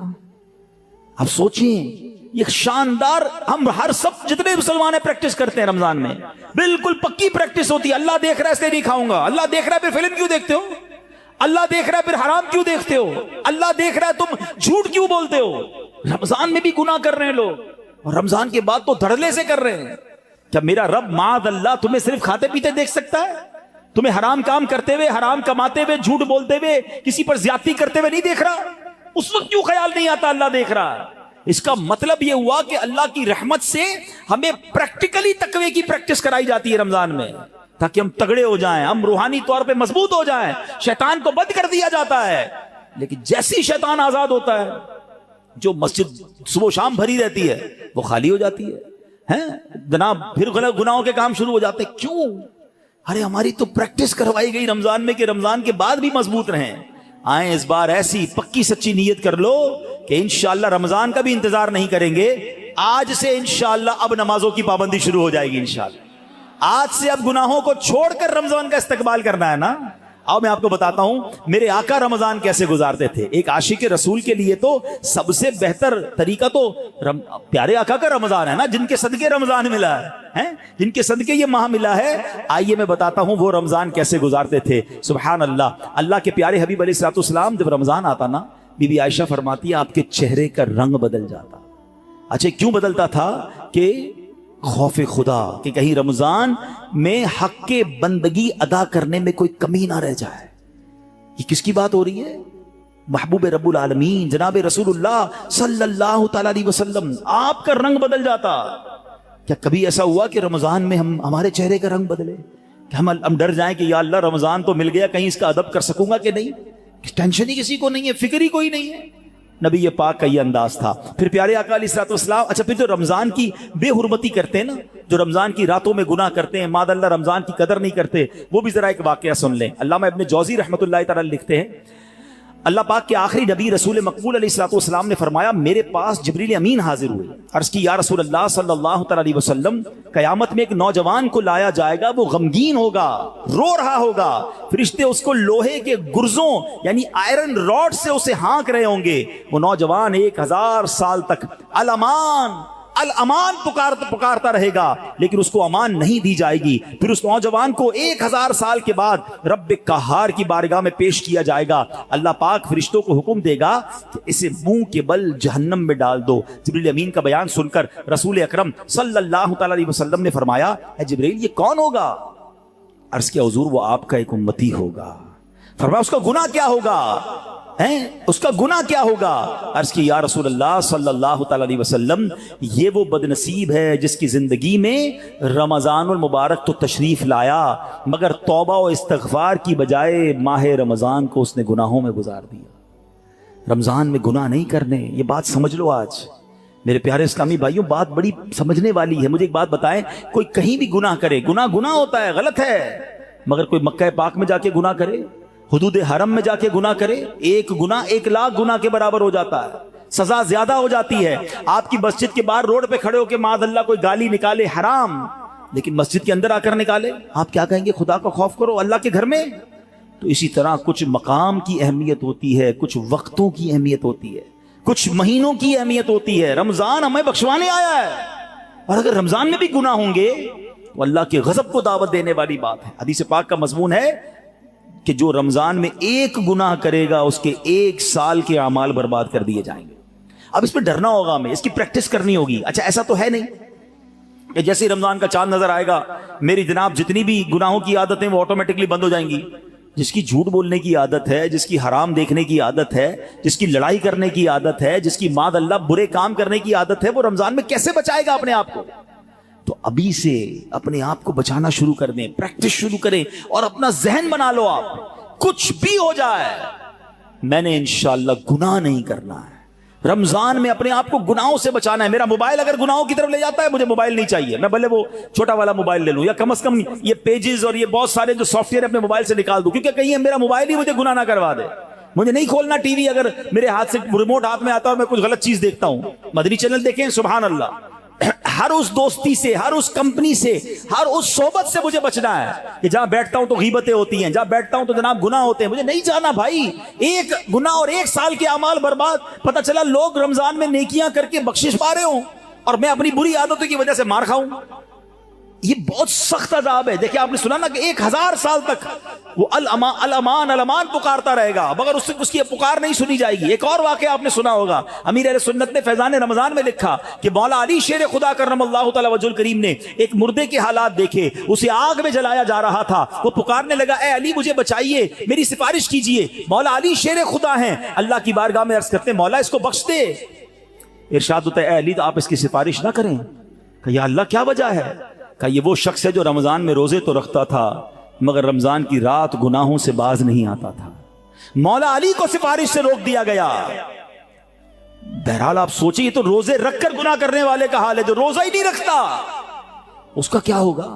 آپ سوچیں یہ شاندار، ہم ہر سب جتنے مسلمان ہیں پریکٹس کرتے ہیں رمضان میں، بالکل پکی پریکٹس ہوتی ہے. اللہ دیکھ رہا ہے اس لیے نہیں کھاؤں گا، اللہ دیکھ رہا ہے پھر فلم کیوں دیکھتے ہو، اللہ دیکھ رہا ہے پھر حرام کیوں دیکھتے ہو، اللہ دیکھ رہا ہے تم جھوٹ کیوں بولتے ہو. رمضان میں بھی گناہ کر رہے ہیں لوگ، اور رمضان کے بعد تو دھڑلے سے کر رہے ہیں. کیا میرا رب معاذ اللہ تمہیں صرف کھاتے پیتے دیکھ سکتا ہے؟ تمہیں حرام کام کرتے ہوئے، حرام کماتے ہوئے، جھوٹ بولتے ہوئے، کسی پر زیادتی کرتے ہوئے نہیں دیکھ رہا؟ اس وقت کیوں خیال نہیں آتا اللہ دیکھ رہا ہے؟ اس کا مطلب یہ ہوا کہ اللہ کی رحمت سے ہمیں پریکٹیکلی تقوی کی پریکٹس کرائی جاتی ہے رمضان میں، تاکہ ہم تگڑے ہو جائیں، ہم روحانی طور پہ مضبوط ہو جائیں. شیطان کو بند کر دیا جاتا ہے، لیکن جیسی شیطان آزاد ہوتا ہے، جو مسجد صبح و شام بھری رہتی ہے وہ خالی ہو جاتی ہے. جناب پھر گناہوں کے کام شروع ہو جاتے ہیں. کیوں؟ ارے ہماری تو پریکٹس کروائی گئی رمضان میں کہ رمضان کے بعد بھی مضبوط رہیں. آئیں اس بار ایسی پکی سچی نیت کر لو کہ انشاءاللہ رمضان کا بھی انتظار نہیں کریں گے. آج سے انشاءاللہ اب نمازوں کی پابندی شروع ہو جائے گی انشاءاللہ. آج سے اب گناہوں کو چھوڑ کر رمضان کا استقبال کرنا ہے نا. آؤ میں آپ کو بتاتا ہوں میرے آقا رمضان کیسے گزارتے تھے. ایک عاشق رسول کے لیے تو سب سے بہتر طریقہ تو پیارے آقا کا رمضان ہے نا، جن کے صدقے رمضان ملا ہے، جن کے صدقے یہ ماہ ملا ہے. آئیے میں بتاتا ہوں وہ رمضان کیسے گزارتے تھے. سبحان اللہ. اللہ کے پیارے حبیب علیہ الصلوۃ والسلام جب رمضان آتا نا، بی بی عائشہ فرماتی ہے آپ کے چہرے کا رنگ بدل جاتا. اچھا کیوں بدلتا تھا؟ کہ خوف خدا کہ کہیں رمضان میں حق کے بندگی ادا کرنے میں کوئی کمی نہ رہ جائے. یہ کس کی بات ہو رہی ہے؟ محبوب رب العالمین جناب رسول اللہ صلی اللہ تعالی علیہ وسلم، آپ کا رنگ بدل جاتا. کیا کبھی ایسا ہوا کہ رمضان میں ہمارے چہرے کا رنگ بدلے کہ ہم ڈر جائیں کہ یا اللہ رمضان تو مل گیا، کہیں اس کا ادب کر سکوں گا کہ نہیں؟ ٹینشن ہی کسی کو نہیں ہے، فکر ہی کوئی نہیں ہے. نبی پاک کا یہ انداز تھا. پھر پیارے آقا علیہ الصلوۃ والسلام، اچھا پھر جو رمضان کی بے حرمتی کرتے ہیں نا، جو رمضان کی راتوں میں گناہ کرتے ہیں، ماد اللہ رمضان کی قدر نہیں کرتے، وہ بھی ذرا ایک واقعہ سن لیں. علامہ ابن جوزی رحمۃ اللہ تعالی لکھتے ہیں اللہ پاک کے آخری نبی رسول مقبول علیہ الصلوۃ والسلام نے فرمایا میرے پاس جبریل امین حاضر ہوئے. عرض کی یا رسول اللہ صلی اللہ تعالی علیہ وسلم، قیامت میں ایک نوجوان کو لایا جائے گا، وہ غمگین ہوگا، رو رہا ہوگا، فرشتے اس کو لوہے کے گرزوں یعنی آئرن راڈ سے اسے ہانک رہے ہوں گے. وہ نوجوان 1000 سال تک الامان الامان پکارتا رہے گا، لیکن اس کو امان نہیں دی جائے گی. پھر اس نوجوان کو 1000 سال کے بعد رب قہار کی بارگاہ میں پیش کیا جائے گا. اللہ پاک فرشتوں کو حکم دے گا کہ اسے منہ کے بل جہنم میں ڈال دو. جبریل امین کا بیان سن کر رسول اکرم صلی اللہ تعالی علیہ وسلم نے فرمایا اے جبریل یہ کون ہوگا؟ عرض کیا حضور وہ آپ کا ایک امتی ہوگا. فرمایا اس کا گناہ کیا ہوگا؟ اس کا گناہ کیا ہوگا؟ عرض کی یا رسول اللہ صلی اللہ تعالی علیہ وسلم یہ وہ بد نصیب ہے جس کی زندگی میں رمضان المبارک تو تشریف لایا مگر توبہ و استغفار کی بجائے ماہ رمضان کو اس نے گناہوں میں گزار دیا. رمضان میں گناہ نہیں کرنے، یہ بات سمجھ لو. آج میرے پیارے اسلامی بھائیوں بات بڑی سمجھنے والی ہے. مجھے ایک بات بتائیں، کوئی کہیں بھی گناہ کرے، گناہ ہوتا ہے، غلط ہے، مگر کوئی مکہ پاک میں جا کے گناہ کرے، حدود حرم میں جا کے گناہ کرے، ایک گناہ 1,00,000 گناہ کے برابر ہو جاتا ہے، سزا زیادہ ہو جاتی ہے. آپ کی مسجد کے باہر روڈ پہ کھڑے ہو کے معاذ اللہ کوئی گالی نکالے حرام، لیکن مسجد کے اندر آ کر نکالے، آپ کیا کہیں گے؟ خدا کا خوف کرو. اللہ کے گھر میں تو اسی طرح کچھ مقام کی اہمیت ہوتی ہے، کچھ وقتوں کی اہمیت ہوتی ہے، کچھ مہینوں کی اہمیت ہوتی ہے۔ رمضان ہمیں بخشوانے آیا ہے، اور اگر رمضان میں بھی گناہ ہوں گے تو اللہ کے غضب کو دعوت دینے والی بات ہے۔ حدیث پاک کا مضمون ہے کہ جو رمضان میں ایک گناہ کرے گا اس کے 1 سال کے اعمال برباد کر دیے جائیں گے۔ اب اس پہ ڈرنا ہوگا، ہمیں اس کی پریکٹس کرنی ہوگی۔ اچھا ایسا تو ہے نہیں کہ جیسے ہی رمضان کا چاند نظر آئے گا میری جناب جتنی بھی گناہوں کی عادتیں وہ آٹومیٹکلی بند ہو جائیں گی۔ جس کی جھوٹ بولنے کی عادت ہے، جس کی حرام دیکھنے کی عادت ہے، جس کی لڑائی کرنے کی عادت ہے، جس کی معاذ اللہ برے کام کرنے کی عادت ہے، وہ رمضان میں کیسے بچائے گا اپنے آپ کو؟ تو ابھی سے اپنے آپ کو بچانا شروع کر دیں، پریکٹس شروع کریں، اور اپنا ذہن بنا لو آپ کچھ بھی ہو جائے میں نے انشاءاللہ گناہ نہیں کرنا ہے۔ رمضان میں اپنے آپ کو گناہوں سے بچانا ہے۔ میرا موبائل اگر گناہوں کی طرف لے جاتا ہے مجھے موبائل نہیں چاہیے، میں بھلے وہ چھوٹا والا موبائل لے لوں، یا کم از کم یہ پیجز اور یہ بہت سارے جو سافٹ ویئر اپنے موبائل سے نکال دوں، کیونکہ کہیں میرا موبائل ہی مجھے گناہ نہ کروا دے۔ مجھے نہیں کھولنا ٹی وی اگر میرے ہاتھ سے ریموٹ ہاتھ میں آتا ہے اور میں کچھ غلط چیز دیکھتا ہوں۔ مدنی چینل دیکھیں، سبحان اللہ، ہر اس دوستی سے، ہر اس کمپنی سے، ہر اس صحبت سے مجھے بچنا ہے کہ جہاں بیٹھتا ہوں تو غیبتیں ہوتی ہیں، جہاں بیٹھتا ہوں تو جناب گناہ ہوتے ہیں۔ مجھے نہیں جانا بھائی، ایک گناہ اور 1 سال کے اعمال برباد۔ پتہ چلا لوگ رمضان میں نیکیاں کر کے بخشش پا رہے ہوں اور میں اپنی بری عادتوں کی وجہ سے مار کھاؤں۔ یہ بہت سخت عذاب ہے۔ دیکھیں آپ نے سنا نا کہ 1000 سال تک وہ الامان الامان الامان پکارتا رہے گا مگر اس کی پکار نہیں سنی جائے گی۔ ایک اور واقعہ آپ نے سنا ہوگا، امیر اہل سنت نے فیضان رمضان میں لکھا کہ مولا علی شیر خدا کرم اللہ تعالی وجہ الکریم نے ایک مردے کے حالات دیکھے، اسے آگ میں جلایا جا رہا تھا، وہ پکارنے لگا اے علی مجھے بچائیے، میری سفارش کیجئے۔ مولا علی شیر خدا ہیں، اللہ کی بارگاہ میں عرض کرتے ہیں مولا اس کو بخش دے۔ ارشاد ہوتا ہے اے علی تو آپ اس کی سفارش نہ کریں۔ کہ یا اللہ کیا وجہ ہے؟ کہ یہ وہ شخص ہے جو رمضان میں روزے تو رکھتا تھا مگر رمضان کی رات گناہوں سے باز نہیں آتا تھا۔ مولا علی کو سفارش سے روک دیا گیا۔ بہرحال آپ سوچیں تو روزے رکھ کر گناہ کرنے والے کا حال ہے، جو روزہ ہی نہیں رکھتا اس کا کیا ہوگا؟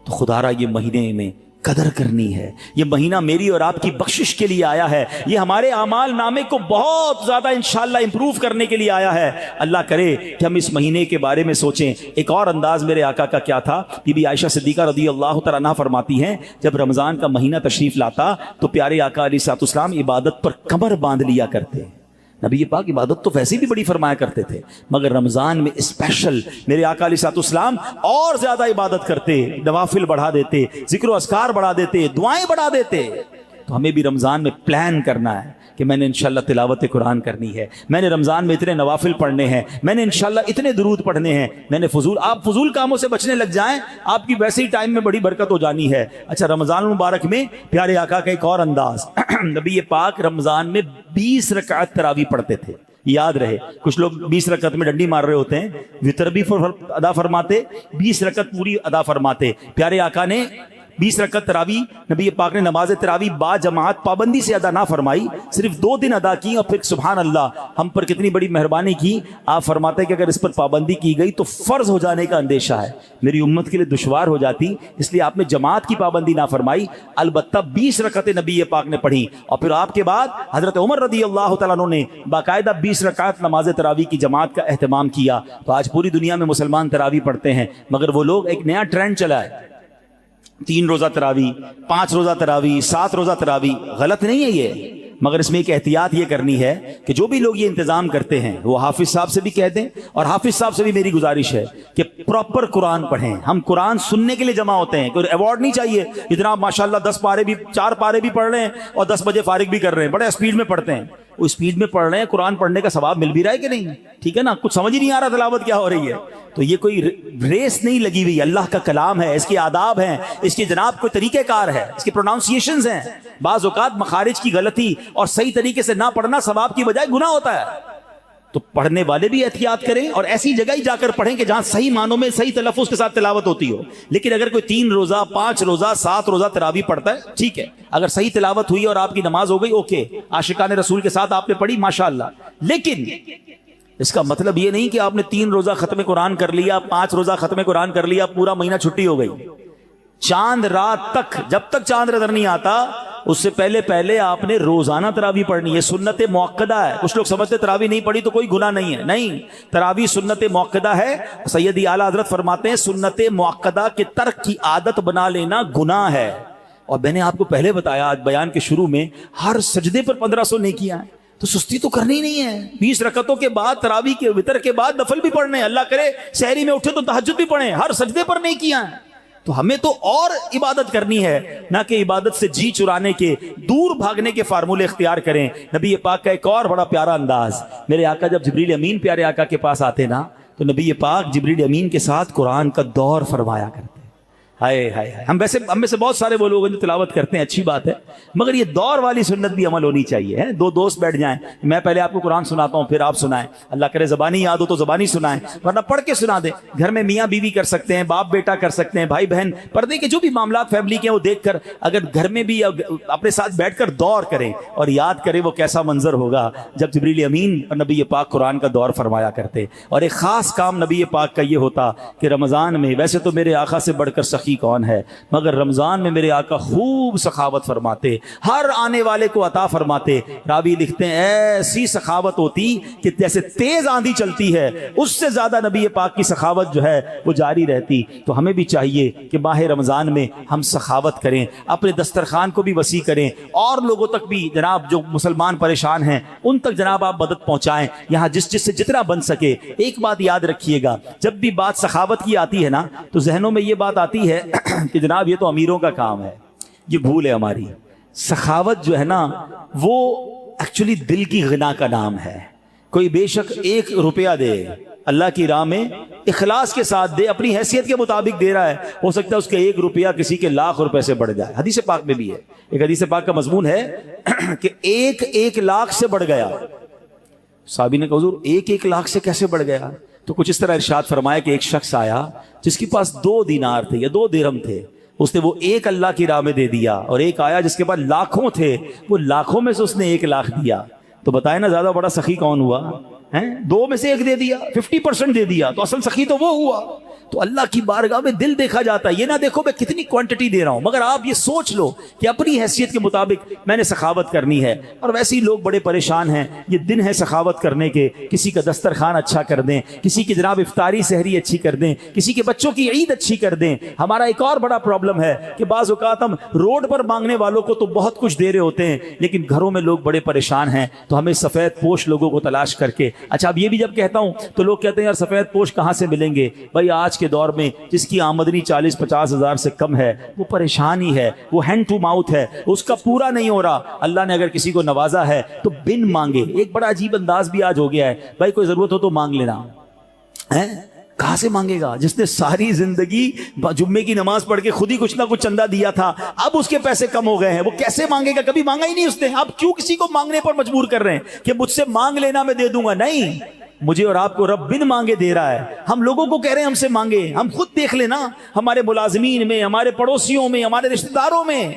تو خدا را یہ مہینے میں قدر کرنی ہے۔ یہ مہینہ میری اور آپ کی بخشش کے لیے آیا ہے، یہ ہمارے اعمال نامے کو بہت زیادہ انشاءاللہ امپروو کرنے کے لیے آیا ہے۔ اللہ کرے کہ ہم اس مہینے کے بارے میں سوچیں۔ ایک اور انداز میرے آقا کا کیا تھا، بی بی عائشہ صدیقہ رضی اللہ تعالیٰ عنہا فرماتی ہیں جب رمضان کا مہینہ تشریف لاتا تو پیارے آقا علیہ الصلوۃ والسلام عبادت پر کمر باندھ لیا کرتے۔ نبی پاک عبادت تو ویسے بھی بڑی فرمایا کرتے تھے مگر رمضان میں اسپیشل میرے آقا علیہ الصلوۃ والسلام اور زیادہ عبادت کرتے، نوافل بڑھا دیتے، ذکر و اذکار بڑھا دیتے، دعائیں بڑھا دیتے۔ تو ہمیں بھی رمضان میں پلان کرنا ہے کہ میں نے انشاءاللہ تلاوت قرآن کرنی ہے، میں نے رمضان میں اتنے نوافل پڑھنے ہیں، میں نے انشاءاللہ اتنے درود پڑھنے ہیں، میں نے آپ فضول کاموں سے بچنے لگ جائیں، آپ کی ویسے ہی ٹائم میں بڑی برکت ہو جانی ہے۔ اچھا رمضان المبارک میں پیارے آقا کا ایک اور انداز، نبی پاک رمضان میں 20 رکعت تراویح پڑھتے تھے۔ یاد رہے کچھ لوگ 20 رکعت میں ڈنڈی مار رہے ہوتے ہیں، وتر بھی ادا فرماتے، 20 رکعت پوری ادا فرماتے۔ پیارے آقا نے 20 رکعت تراویح نبی پاک نے نماز تراویح با جماعت پابندی سے ادا نہ فرمائی، صرف 2 دن ادا کی، اور پھر سبحان اللہ ہم پر کتنی بڑی مہربانی کی۔ آپ فرماتے ہیں کہ اگر اس پر پابندی کی گئی تو فرض ہو جانے کا اندیشہ ہے، میری امت کے لیے دشوار ہو جاتی، اس لیے آپ نے جماعت کی پابندی نہ فرمائی، البتہ 20 رکعتیں نبی پاک نے پڑھی۔ اور پھر آپ کے بعد حضرت عمر رضی اللہ تعالیٰ عنہ نے باقاعدہ 20 رکعت نماز تراویح کی جماعت کا اہتمام کیا۔ تو آج پوری دنیا میں مسلمان تراویح پڑھتے ہیں مگر وہ لوگ ایک نیا ٹرینڈ چلا ہے، 3 روزہ تراویح، 5 روزہ تراویح، 7 روزہ تراویح۔ غلط نہیں ہے یہ، مگر اس میں ایک احتیاط یہ کرنی ہے کہ جو بھی لوگ یہ انتظام کرتے ہیں وہ حافظ صاحب سے بھی کہہ دیں، اور حافظ صاحب سے بھی میری گزارش ہے کہ پراپر قرآن پڑھیں۔ ہم قرآن سننے کے لیے جمع ہوتے ہیں، کوئی ایوارڈ نہیں چاہیے۔ اتنا ماشاءاللہ 10 پارے بھی 4 پارے بھی پڑھ رہے ہیں اور 10 بجے فارغ بھی کر رہے ہیں، بڑے اسپیڈ میں پڑھتے ہیں۔ وہ اسپیڈ میں پڑھ رہے ہیں، قرآن پڑھنے کا ثواب مل بھی رہا ہے کہ نہیں؟ ٹھیک ہے نا، کچھ سمجھ ہی نہیں آ رہا تلاوت کیا ہو رہی ہے۔ تو یہ کوئی ریس نہیں لگی ہوئی، اللہ کا کلام ہے، اس کے آداب ہیں، اس کے جناب کوئی طریقہ کار ہے، اس کے پروناؤنسیشنز ہیں۔ بعض اوقات مخارج کی غلطی اور صحیح طریقے سے نہ پڑھنا ثواب کی بجائے گناہ ہوتا ہے۔ تو پڑھنے والے بھی احتیاط کریں اور ایسی جگہ ہی جا کر پڑھیں کہ جہاں صحیح معنوں میں صحیح تلفظ کے ساتھ تلاوت ہوتی ہو۔ لیکن اگر کوئی 3 روزہ 5 روزہ 7 روزہ تراویح پڑھتا ہے ٹھیک ہے، اگر صحیح تلاوت ہوئی اور آپ کی نماز ہو گئی اوکے، عاشقان رسول کے ساتھ آپ نے پڑھی ماشاءاللہ، لیکن اس کا مطلب یہ نہیں کہ آپ نے 3 روزہ ختم قرآن کر لیا، 5 روزہ ختم قرآن کر لیا، پورا مہینہ چھٹی ہو گئی۔ چاند رات تک، جب تک چاند نظر نہیں آتا اس سے پہلے آپ نے روزانہ تراویح پڑھنی ہے۔ سنت موقدہ ہے، کچھ لوگ سمجھتے تراویح نہیں پڑھی تو کوئی گناہ نہیں ہے، نہیں، تراویح سنت موقدہ ہے۔ سیدی اعلیٰ حضرت فرماتے ہیں سنت موقدہ کے ترک کی عادت بنا لینا گناہ ہے، اور میں نے آپ کو پہلے بتایا آج بیان کے شروع میں، ہر سجدے پر 1500 نیکیاں ہیں، تو سستی تو کرنی نہیں ہے۔ 20 رکعتوں کے بعد تراویح کے وتر کے بعد نفل بھی پڑھنے، اللہ کرے سحری میں اٹھے تو تہجد بھی پڑھیں، ہر سجدے پر نیکیاں ہیں۔ تو ہمیں تو اور عبادت کرنی ہے، نہ کہ عبادت سے جی چرانے کے، دور بھاگنے کے فارمولے اختیار کریں۔ نبی پاک کا ایک اور بڑا پیارا انداز، میرے آقا جب جبریل امین پیارے آقا کے پاس آتے نا، تو نبی پاک جبریل امین کے ساتھ قرآن کا دور فرمایا کرتے۔ ہائے ہائے ہائے، ہم میں سے بہت سارے وہ لوگ ہیں جو تلاوت کرتے ہیں، اچھی بات ہے، مگر یہ دور والی سنت بھی عمل ہونی چاہیے۔ دو دوست بیٹھ جائیں، میں پہلے آپ کو قرآن سناتا ہوں، پھر آپ سنائیں، اللہ کرے زبانی یاد ہو تو زبانی سنائیں، ورنہ پڑھ کے سنا دیں۔ گھر میں میاں بیوی کر سکتے ہیں، باپ بیٹا کر سکتے ہیں، بھائی بہن، پردے کے جو بھی معاملات فیملی کے ہیں وہ دیکھ کر اگر گھر میں بھی اپنے ساتھ بیٹھ کر دور کریں اور یاد کریں وہ کیسا منظر ہوگا جب جبریل امین اور نبی پاک قرآن کا دور فرمایا کرتے۔ اور ایک خاص کام نبی پاک کا یہ ہوتا کہ رمضان میں، ویسے تو میرے آقا سے بڑھ کر سخی کون ہے، مگر رمضان میں میرے آقا خوب سخاوت فرماتے، ہر آنے والے کو عطا فرماتے۔ راوی لکھتے ہیں ایسی سخاوت ہوتی کہ جیسے تیز آندھی چلتی ہے، اس سے زیادہ نبی پاک کی سخاوت جو ہے وہ جاری رہتی۔ تو ہمیں بھی چاہیے کہ ماہ رمضان میں ہم سخاوت کریں، اپنے دسترخوان کو بھی وسیع کریں، اور لوگوں تک بھی جناب جو مسلمان پریشان ہیں ان تک جناب آپ مدد پہنچائیں، یہاں جس سے جتنا بن سکے۔ ایک بات یاد رکھیے گا، جب بھی بات سخاوت کی آتی ہے نا، تو ذہنوں میں یہ بات آتی ہے کہ جناب یہ تو امیروں کا کام ہے، یہ بھول ہے ہماری۔ سخاوت جو ہے نا وہ ایکچولی دل کی غنا کا نام ہے۔ کوئی بے شک 1 روپیہ دے اللہ کی راہ میں، اخلاص کے ساتھ دے، اپنی حیثیت کے مطابق دے رہا ہے، ہو سکتا ہے اس کے 1 روپیہ کسی کے لاکھ روپے سے بڑھ جائے۔ حدیث پاک میں بھی ہے، ایک حدیث پاک کا مضمون ہے کہ 1 لاکھ سے بڑھ گیا۔ صحابی نے کہا حضور 1 لاکھ سے کیسے بڑھ گیا؟ تو کچھ اس طرح ارشاد فرمایا کہ ایک شخص آیا جس کے پاس 2 دینار تھے یا 2 درہم تھے، اس نے وہ 1 اللہ کی راہ میں دے دیا، اور ایک آیا جس کے پاس لاکھوں تھے، وہ لاکھوں میں سے اس نے 1 لاکھ دیا۔ تو بتائیں نا زیادہ بڑا سخی کون ہوا؟ 2 میں سے 1 دے دیا، 50% دے دیا، تو اصل سخی تو وہ ہوا۔ تو اللہ کی بارگاہ میں دل دیکھا جاتا ہے، یہ نہ دیکھو میں کتنی کوانٹٹی دے رہا ہوں، مگر آپ یہ سوچ لو کہ اپنی حیثیت کے مطابق میں نے سخاوت کرنی ہے۔ اور ویسے ہی لوگ بڑے پریشان ہیں، یہ دن ہے سخاوت کرنے کے، کسی کا دسترخوان اچھا کر دیں، کسی کی جناب افطاری سحری اچھی کر دیں، کسی کے بچوں کی عید اچھی کر دیں۔ ہمارا ایک اور بڑا پرابلم ہے کہ بعض اوقات ہم روڈ پر مانگنے والوں کو تو بہت کچھ دے رہے ہوتے ہیں، لیکن گھروں میں لوگ بڑے پریشان ہیں، تو ہمیں سفید پوش لوگوں کو تلاش کر کے، اچھا اب یہ بھی جب کہتا ہوں تو لوگ کہتے ہیں یار سفید پوش کہاں سے ملیں گے؟ بھائی آج کے دور میں جس کی آمدنی 40-50 ہزار سے کم ہے وہ پریشان ہی ہے، وہ ہینڈ ٹو ماؤتھ ہے، اس کا پورا نہیں ہو رہا۔ اللہ نے اگر کسی کو نوازا ہے تو بن مانگے، ایک بڑا عجیب انداز بھی آج ہو گیا ہے، بھائی کوئی ضرورت ہو تو مانگ لینا۔ کہاں سے مانگے گا؟ جس نے ساری زندگی جمعے کی نماز پڑھ کے خود ہی کچھ نہ کچھ چندہ دیا تھا، اب اس کے پیسے کم ہو گئے ہیں، وہ کیسے مانگے گا؟ کبھی مانگا ہی نہیں اس نے۔ آپ کیوں کسی کو مانگنے پر مجبور کر رہے ہیں کہ مجھ سے مانگ لینا میں دے دوں گا؟ نہیں، مجھے اور آپ کو رب بن مانگے دے رہا ہے۔ ہم لوگوں کو کہہ رہے ہیں ہم سے مانگے، ہم خود دیکھ لینا ہمارے ملازمین میں، ہمارے پڑوسیوں میں، ہمارے رشتہ داروں میں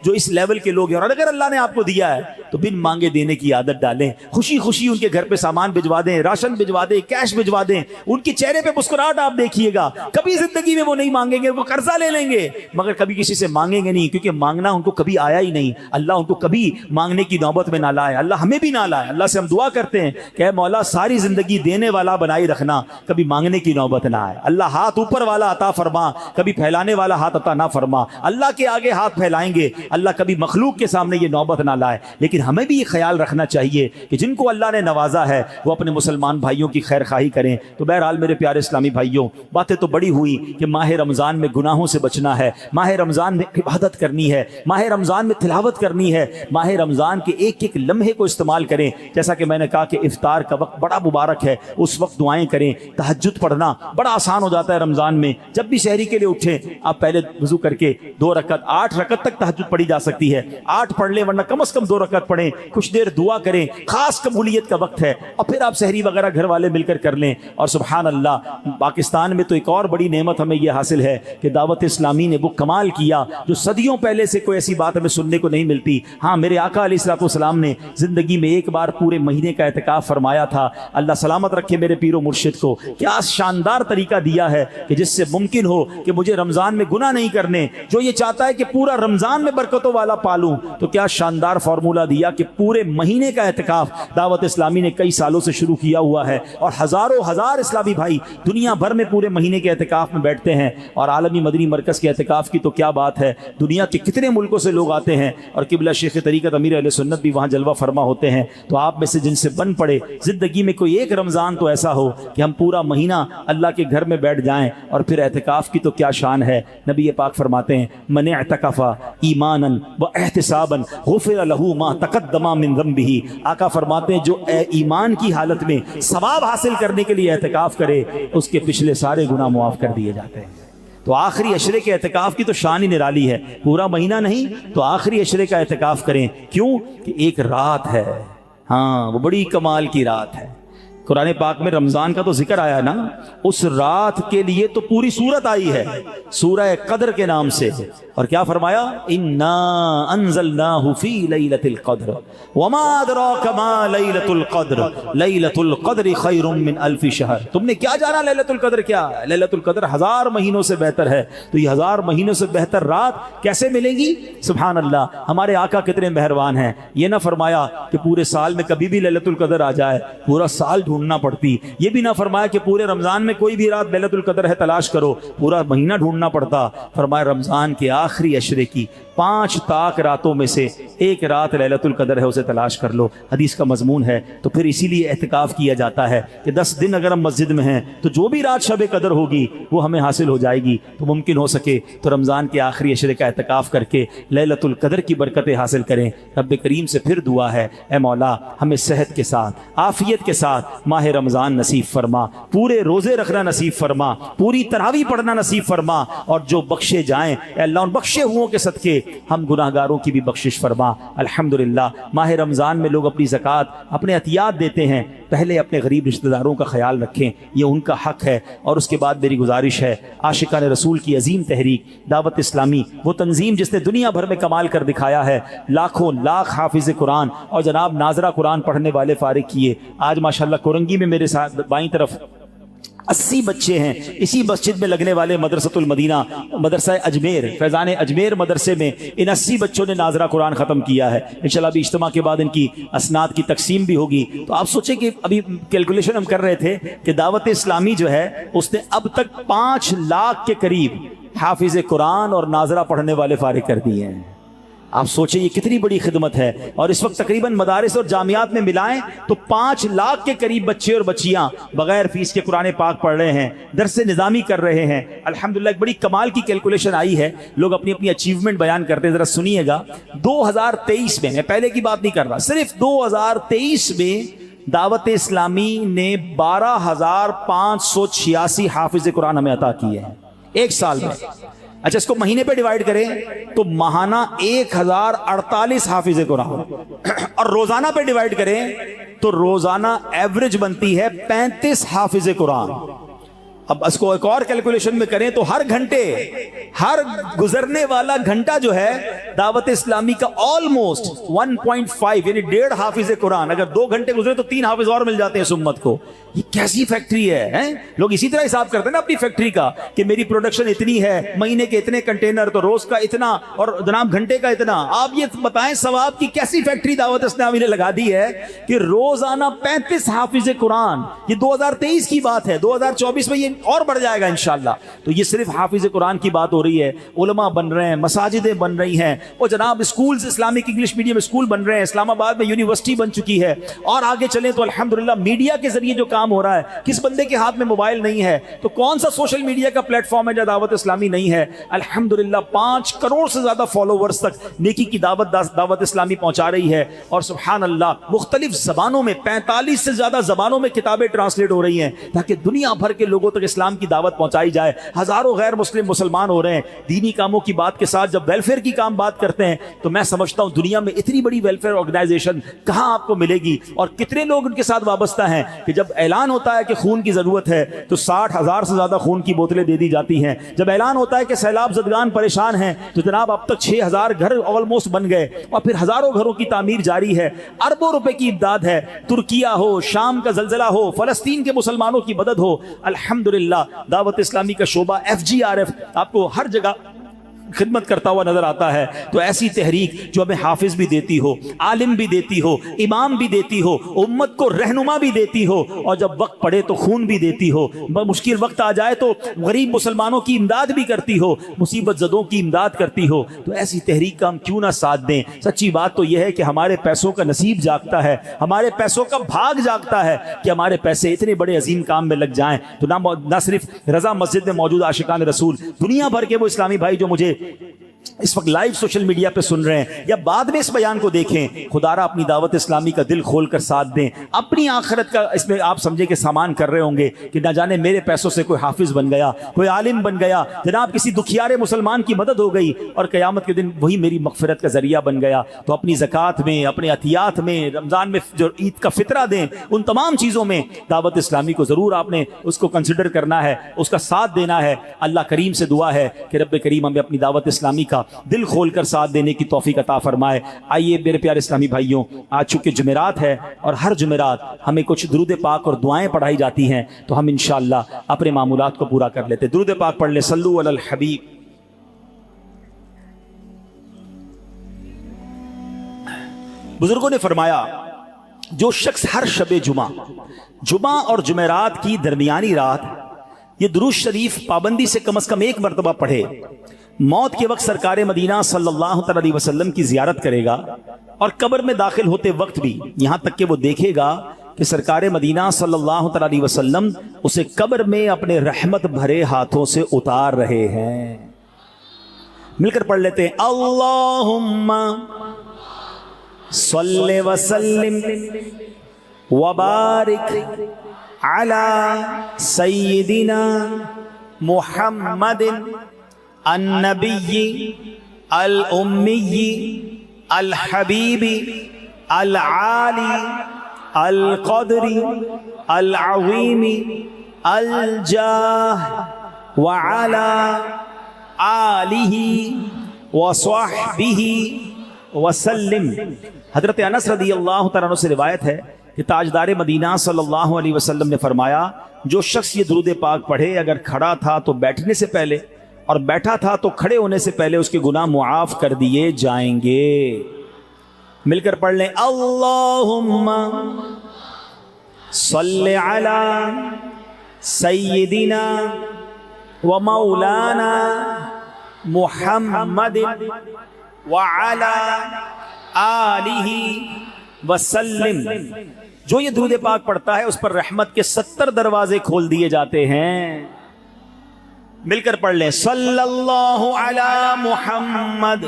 جو اس لیول کے لوگ ہیں، اور اگر اللہ نے آپ کو دیا ہے تو بن مانگے دینے کی عادت ڈالیں۔ خوشی خوشی ان کے گھر پہ سامان بھجوا دیں، راشن بھجوا دیں، کیش بھجوا دیں، ان کے چہرے پہ مسکراہٹ آپ دیکھیے گا۔ کبھی زندگی میں وہ نہیں مانگیں گے، وہ قرضہ لے لیں گے مگر کبھی کسی سے مانگیں گے نہیں، کیونکہ مانگنا ان کو کبھی آیا ہی نہیں۔ اللہ ان کو کبھی مانگنے کی نوبت میں نہ لائے، اللہ ہمیں بھی نہ لائے۔ اللہ سے ہم دعا کرتے ہیں کہ اے مولا ساری زندگی دینے والا بنائی رکھنا، کبھی مانگنے کی نوبت نہ آئے۔ اللہ ہاتھ اوپر والا عطا فرما، کبھی پھیلانے والا ہاتھ عطا نہ فرما۔ اللہ کے آگے ہاتھ پھیلائیں گے، اللہ کبھی مخلوق کے سامنے یہ نوبت نہ لائے۔ لیکن ہمیں بھی یہ خیال رکھنا چاہیے کہ جن کو اللہ نے نوازا ہے وہ اپنے مسلمان بھائیوں کی خیر خواہی کریں۔ تو بہرحال میرے پیارے اسلامی بھائیوں، باتیں تو بڑی ہوئی کہ ماہ رمضان میں گناہوں سے بچنا ہے، ماہ رمضان میں عبادت کرنی ہے، ماہ رمضان میں تلاوت کرنی ہے، ماہ رمضان کے ایک ایک لمحے کو استعمال کریں۔ جیسا کہ میں نے کہا کہ افطار کا وقت بڑا مبارک ہے، اس وقت دعائیں کریں۔ تہجد پڑھنا بڑا آسان ہو جاتا ہے رمضان میں، جب بھی سحری کے لیے اٹھیں آپ پہلے وضو کر کے 2 رکعت، 8 رکعت تک تہجد پڑھی جا سکتی ہے، 8 پڑھ لیں ورنہ کم از کم 2 رکعت پڑھیں، کچھ دیر دعا کریں، خاص قبولیت کا وقت ہے، اور پھر آپ سحری وغیرہ گھر والے مل کر کر لیں۔ اور سبحان اللہ، پاکستان میں تو ایک اور بڑی نعمت ہمیں یہ حاصل ہے کہ دعوت اسلامی نے وہ کمال کیا جو صدیوں پہلے سے کوئی ایسی بات ہمیں سننے کو نہیں ملتی۔ ہاں میرے آقا علیہ الصلوۃ والسلام نے زندگی میں ایک بار پورے مہینے کا اعتکاف فرمایا تھا۔ اللہ سلامت رکھے میرے پیر و مرشد کو، کیا شاندار طریقہ دیا ہے کہ جس سے ممکن ہو کہ مجھے رمضان میں گناہ نہیں کرنے۔ جو یہ چاہتا ہے کہ پورا رمضان میں برکت برکتوں والا پالوں. تو کیا شاندار فارمولہ دیا کہ پورے مہینے کا اعتکاف دعوت اسلامی نے کئی سالوں سے شروع کیا ہوا ہے, اور ہزاروں ہزار اسلامی بھائی دنیا بھر میں پورے مہینے کے اعتکاف میں بیٹھتے ہیں. اور عالمی مدنی مرکز کے اعتکاف کی تو کیا بات ہے, دنیا کے کتنے ملکوں سے لوگ آتے ہیں, اور قبلہ شیخ طریقت امیر اہل سنت بھی وہاں جلوہ فرما ہوتے ہیں. تو آپ میں سے جن سے بن پڑے زندگی میں کوئی ایک رمضان تو ایسا ہو کہ ہم پورا مہینہ اللہ کے گھر میں بیٹھ جائیں. اور پھر اعتکاف کی تو کیا شان ہے. نبی پاک فرماتے ہیں من اعتکف ایمانا و احتسابا غفر له ما تقدم من ذنبه. آقا فرماتے ہیں جو ایمان کی حالت میں ثواب حاصل کرنے کے لیے اعتکاف کرے اس کے پچھلے سارے گناہ معاف کر دیے جاتے ہیں. تو آخری عشرے کے اعتکاف کی تو شان ہی نرالی ہے. پورا مہینہ نہیں تو آخری عشرے کا اعتکاف کریں. کیوں کہ ایک رات ہے, ہاں وہ بڑی کمال کی رات ہے. قرآن پاک میں رمضان کا تو ذکر آیا نا, اس رات کے لیے تو پوری سورت آئی ہے سورہ قدر کے نام سے. اور کیا فرمایا انا انزلناہ فی لیلۃ القدر وما ادراک ما لیلۃ القدر لیلۃ القدر خیر من الف شہر. تم نے کیا جانا لیلۃ القدر کیا ہے؟ لیلۃ القدر 1000 مہینوں سے بہتر ہے. تو یہ 1000 مہینوں سے بہتر رات کیسے ملے گی؟ سبحان اللہ, ہمارے آقا کتنے مہربان ہیں. یہ نہ فرمایا کہ پورے سال میں کبھی بھی لیلۃ القدر آ جائے, پورا سال ڈھونڈنا پڑتی. یہ بھی نہ فرمایا کہ پورے رمضان میں کوئی بھی رات لیلۃ القدر ہے تلاش کرو, پورا مہینہ ڈھونڈنا پڑتا. فرمایا رمضان کے آخری عشرے کی 5 طاق راتوں میں سے ایک رات لیلۃ القدر ہے, اسے تلاش کر لو. حدیث کا مضمون ہے. تو پھر اسی لیے اعتکاف کیا جاتا ہے کہ 10 دن اگر ہم مسجد میں ہیں تو جو بھی رات شب قدر ہوگی وہ ہمیں حاصل ہو جائے گی. تو ممکن ہو سکے تو رمضان کے آخری عشرے کا اعتکاف کر کے لیلۃ القدر کی برکتیں حاصل کریں. رب کریم سے پھر دعا ہے, اے مولا ہمیں صحت کے ساتھ عافیت کے ساتھ ماہ رمضان نصیب فرما, پورے روزے رکھنا نصیب فرما, پوری تراویح پڑھنا نصیب فرما, اور جو بخشے جائیں اے اللہ ان بخشے ہوں کے صدقے ہم گناہگاروں کی بھی بخشش فرما. الحمدللہ ماہ رمضان میں لوگ اپنی زکوٰۃ اپنے عطیات دیتے ہیں. پہلے اپنے غریب رشتہ داروں کا خیال رکھیں, یہ ان کا حق ہے. اور اس کے بعد میری گزارش ہے, عاشقان رسول کی عظیم تحریک دعوت اسلامی, وہ تنظیم جس نے دنیا بھر میں کمال کر دکھایا ہے, لاکھوں لاکھ حافظ قرآن اور جناب ناظرہ قرآن پڑھنے والے فارغ کیے. آج ماشاءاللہ کورنگی میں میرے ساتھ بائیں طرف 80 بچے ہیں. اسی مسجد میں لگنے والے مدرسۃ المدینہ مدرسہ اجمیر فیضان اجمیر مدرسے میں ان 80 بچوں نے ناظرہ قرآن ختم کیا ہے. انشاءاللہ ابھی اجتماع کے بعد ان کی اسناد کی تقسیم بھی ہوگی. تو آپ سوچیں کہ ابھی کیلکولیشن ہم کر رہے تھے کہ دعوت اسلامی جو ہے اس نے اب تک 5 لاکھ کے قریب حافظ قرآن اور ناظرہ پڑھنے والے فارغ کر دیے ہیں. آپ سوچیں یہ کتنی بڑی خدمت ہے. اور اس وقت تقریباً مدارس اور جامعات میں ملائیں تو 5 لاکھ کے قریب بچے اور بچیاں بغیر فیس کے قرآن پاک پڑھ رہے ہیں, درس نظامی کر رہے ہیں. الحمدللہ ایک بڑی کمال کی کیلکولیشن آئی ہے, لوگ اپنی اپنی اچیومنٹ بیان کرتے ہیں, ذرا سنیے گا. 2023 میں پہلے کی بات نہیں کر رہا, صرف 2023 میں دعوت اسلامی نے 12,586 حافظ قرآن ہمیں عطا کیے ہیں ایک سال میں. اچھا اس کو مہینے پہ ڈیوائیڈ کریں تو ماہانہ 1048 حافظ قرآن, اور روزانہ پہ ڈیوائیڈ کریں تو روزانہ ایوریج بنتی ہے 35 حافظ قرآن. اب اس کو ایک اور کیلکولیشن میں کریں تو ہر گھنٹے, ہر گزرنے والا گھنٹہ جو ہے دعوت اسلامی کا آلموسٹ 1.5 یعنی 1.5 حافظ قرآن. اگر 2 گھنٹے گزرے تو 3 حافظ اور مل جاتے ہیں اس امت کو. یہ کیسی فیکٹری ہے, لوگ اسی طرح حساب کرتے ہیں نا اپنی فیکٹری کا کہ میری پروڈکشن اتنی ہے, مہینے کے اتنے کنٹینر, تو روز کا اتنا, اور جناب گھنٹے کا اتنا. آپ یہ بتائیں ثواب کی کیسی فیکٹری دعوت اسلامی نے لگا دی ہے کہ روزانہ 35 حافظ قرآن. یہ 2023 کی بات ہے, 2024 میں یہ اور بڑھ جائے گا انشاءاللہ. تو یہ صرف حافظ قرآن کی بات ہو رہی ہے. علماء بن رہے ہیں, مساجدیں بن رہی ہیں, اور جناب schools Islamic English medium school بن رہے ہیں, اسلام آباد میں یونیورسٹی بن چکی ہے. اور آگے چلیں تو الحمدللہ میڈیا کے ذریعے جو کام ہو رہا ہے, کس بندے کے ہاتھ میں موبائل نہیں ہے تو کون سا سوشل میڈیا کا پلیٹ فارم ہے جو دعوت اسلامی نہیں ہے. الحمدللہ 5 کروڑ سے زیادہ فالوورز تک نیکی کی دعوت اسلامی پہنچا رہی ہے. اور سبحان اللہ مختلف زبانوں میں 45 سے زیادہ زبانوں میں کتابیں ٹرانسلیٹ ہو رہی ہیں تاکہ دنیا بھر کے لوگوں تک اسلام کی دعوت پہنچائی جائے. ہزاروں غیر مسلم مسلمان ہو رہے ہیں. دینی کاموں کی بات کے ساتھ جب ویلفیئر کی کام بات کرتے ہیں تو میں سمجھتا ہوں دنیا میں اتنی بڑی ویلفیئر آرگنائزیشن کہاں آپ کو ملے گی, اور کتنے لوگ ان کے ساتھ وابستہ ہیں کہ جب اعلان ہوتا ہے کہ خون کی ضرورت ہے تو 60,000 سے زیادہ خون کی بوتلیں دے دی جاتی ہیں. جب اعلان ہوتا ہے کہ سیلاب زدگان پریشان ہیں تو جناب اب تک 6,000 گھر آلموسٹ بن گئے, اور پھر ہزاروں گھروں کی تعمیر جاری ہے. اربوں روپے کی امداد ہے. ترکیہ ہو, شام کا زلزلہ ہو, فلسطین کے مسلمانوں کی مدد ہو. الحمدللہ دعوت اسلامی کا شعبہ FGRF آپ کو ہر جگہ خدمت کرتا ہوا نظر آتا ہے. تو ایسی تحریک جو ہمیں حافظ بھی دیتی ہو, عالم بھی دیتی ہو, امام بھی دیتی ہو, امت کو رہنما بھی دیتی ہو, اور جب وقت پڑے تو خون بھی دیتی ہو, مشکل وقت آ جائے تو غریب مسلمانوں کی امداد بھی کرتی ہو, مصیبت زدوں کی امداد کرتی ہو, تو ایسی تحریک کا ہم کیوں نہ ساتھ دیں. سچی بات تو یہ ہے کہ ہمارے پیسوں کا نصیب جاگتا ہے, ہمارے پیسوں کا بھاگ جاگتا ہے کہ ہمارے پیسے اتنے بڑے عظیم کام میں لگ جائیں. تو نہ صرف رضا مسجد میں موجود عاشقان رسول, دنیا بھر کے وہ اسلامی بھائی جو مجھے اس وقت لائیو سوشل میڈیا پہ سن رہے ہیں یا بعد میں اس بیان کو دیکھیں, خدارا اپنی دعوت اسلامی کا دل کھول کر ساتھ دیں. اپنی آخرت کا اس میں آپ سمجھیں کہ سامان کر رہے ہوں گے کہ نہ جانے میرے پیسوں سے کوئی حافظ بن گیا, کوئی عالم بن گیا, جناب کسی دکھیارے مسلمان کی مدد ہو گئی اور قیامت کے دن وہی میری مغفرت کا ذریعہ بن گیا. تو اپنی زکوٰۃ میں, اپنے عطیات میں, رمضان میں جو عید کا فطرہ دیں, ان تمام چیزوں میں دعوت اسلامی کو ضرور آپ نے اس کو کنسیڈر کرنا ہے, اس کا ساتھ دینا ہے. اللہ کریم سے دعا ہے کہ رب کریم ہمیں اپنی دعوت اسلامی کا دل کھول کر ساتھ دینے کی توفیق عطا فرمائے. آئیے میرے پیارے اسلامی بھائیوں, آج چونکہ جمعرات ہے اور ہر جمعرات ہمیں کچھ درود پاک اور دعائیں پڑھائی جاتی ہیں, تو ہم انشاءاللہ اپنے معمولات کو پورا کر لیتے. درود پاک پڑھ لیں, صلو علی الحبیب. بزرگوں نے فرمایا جو شخص ہر شب جمعہ اور جمعرات کی درمیانی رات یہ درود شریف پابندی سے کم از کم ایک مرتبہ پڑھے, موت کے وقت سرکار مدینہ صلی اللہ علیہ وسلم کی زیارت کرے گا, اور قبر میں داخل ہوتے وقت بھی یہاں تک کہ وہ دیکھے گا کہ سرکار مدینہ صلی اللہ علیہ وسلم اسے قبر میں اپنے رحمت بھرے ہاتھوں سے اتار رہے ہیں. مل کر پڑھ لیتے ہیں, اللہم صلی وسلم وبارک علی سیدنا محمد النبی الامی الحبیب العالی القدر العظیم الجاہ وعلی آلہ وصحبہ وسلم. حضرت انس رضی اللہ تعالیٰ عنہ سے روایت ہے کہ تاجدار مدینہ صلی اللہ علیہ وسلم نے فرمایا جو شخص یہ درود پاک پڑھے, اگر کھڑا تھا تو بیٹھنے سے پہلے اور بیٹھا تھا تو کھڑے ہونے سے پہلے اس کے گناہ معاف کر دیے جائیں گے. مل کر پڑھ لیں, اللہم صلی علی سیدنا و مولانا محمد وعلی آلہ وسلم. جو یہ درود پاک پڑھتا ہے اس پر رحمت کے 70 دروازے کھول دیے جاتے ہیں. مل کر پڑھ لیں, صلی اللہ علی محمد.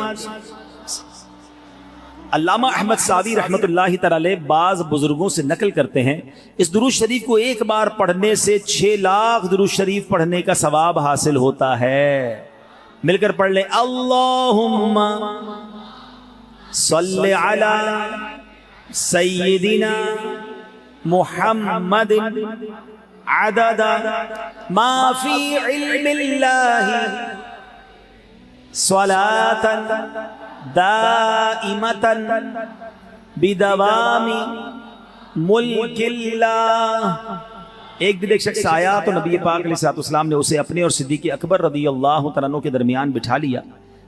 علامہ احمد سعدی رحمۃ اللہ تعالی بعض بزرگوں سے نقل کرتے ہیں اس درود شریف کو ایک بار پڑھنے سے 6 لاکھ درود شریف پڑھنے کا ثواب حاصل ہوتا ہے. مل کر پڑھ لیں, اللہم صلی علی سیدنا محمد عدد ما فی علم اللہ صلاة دائمتا بدوام ملک اللہ. ایک دن ایک شخص آیا تو نبی پاک علیہ الصلوۃ والسلام نے اسے اپنے اور صدیق اکبر رضی اللہ تعالیٰ عنہ کے درمیان بٹھا لیا.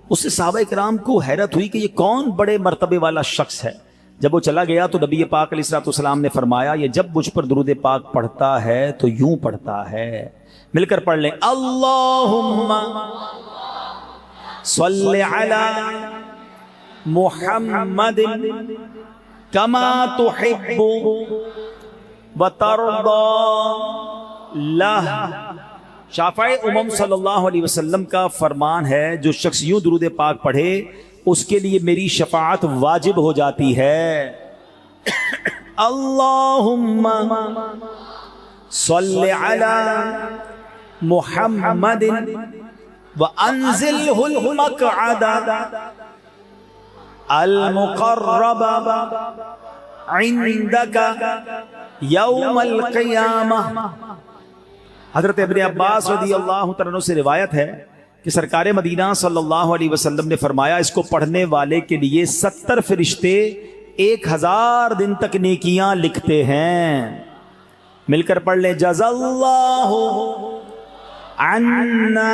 اس سے صحابہ کرام کو حیرت ہوئی کہ یہ کون بڑے مرتبے والا شخص ہے. جب وہ چلا گیا تو نبی پاک علیہ الصلوۃ والسلام نے فرمایا یہ جب مجھ پر درود پاک پڑھتا ہے تو یوں پڑھتا ہے. مل کر پڑھ لیں, اللہم صلی علی محمد کما تحب وترضى لہ. شافع امم صلی اللہ علیہ وسلم کا فرمان ہے جو شخص یوں درود پاک پڑھے اس کے لیے میری شفاعت واجب ہو جاتی ہے. اللہم صلی علی محمد وانزلہ المقعد المقرب عندک یوم القیامہ. حضرت ابن عباس رضی اللہ عنہ سے روایت ہے کہ سرکار مدینہ صلی اللہ علیہ وسلم نے فرمایا اس کو پڑھنے والے کے لیے 70 فرشتے 1000 دن تک نیکیاں لکھتے ہیں. مل کر پڑھ لیں, جزا اللہ عنا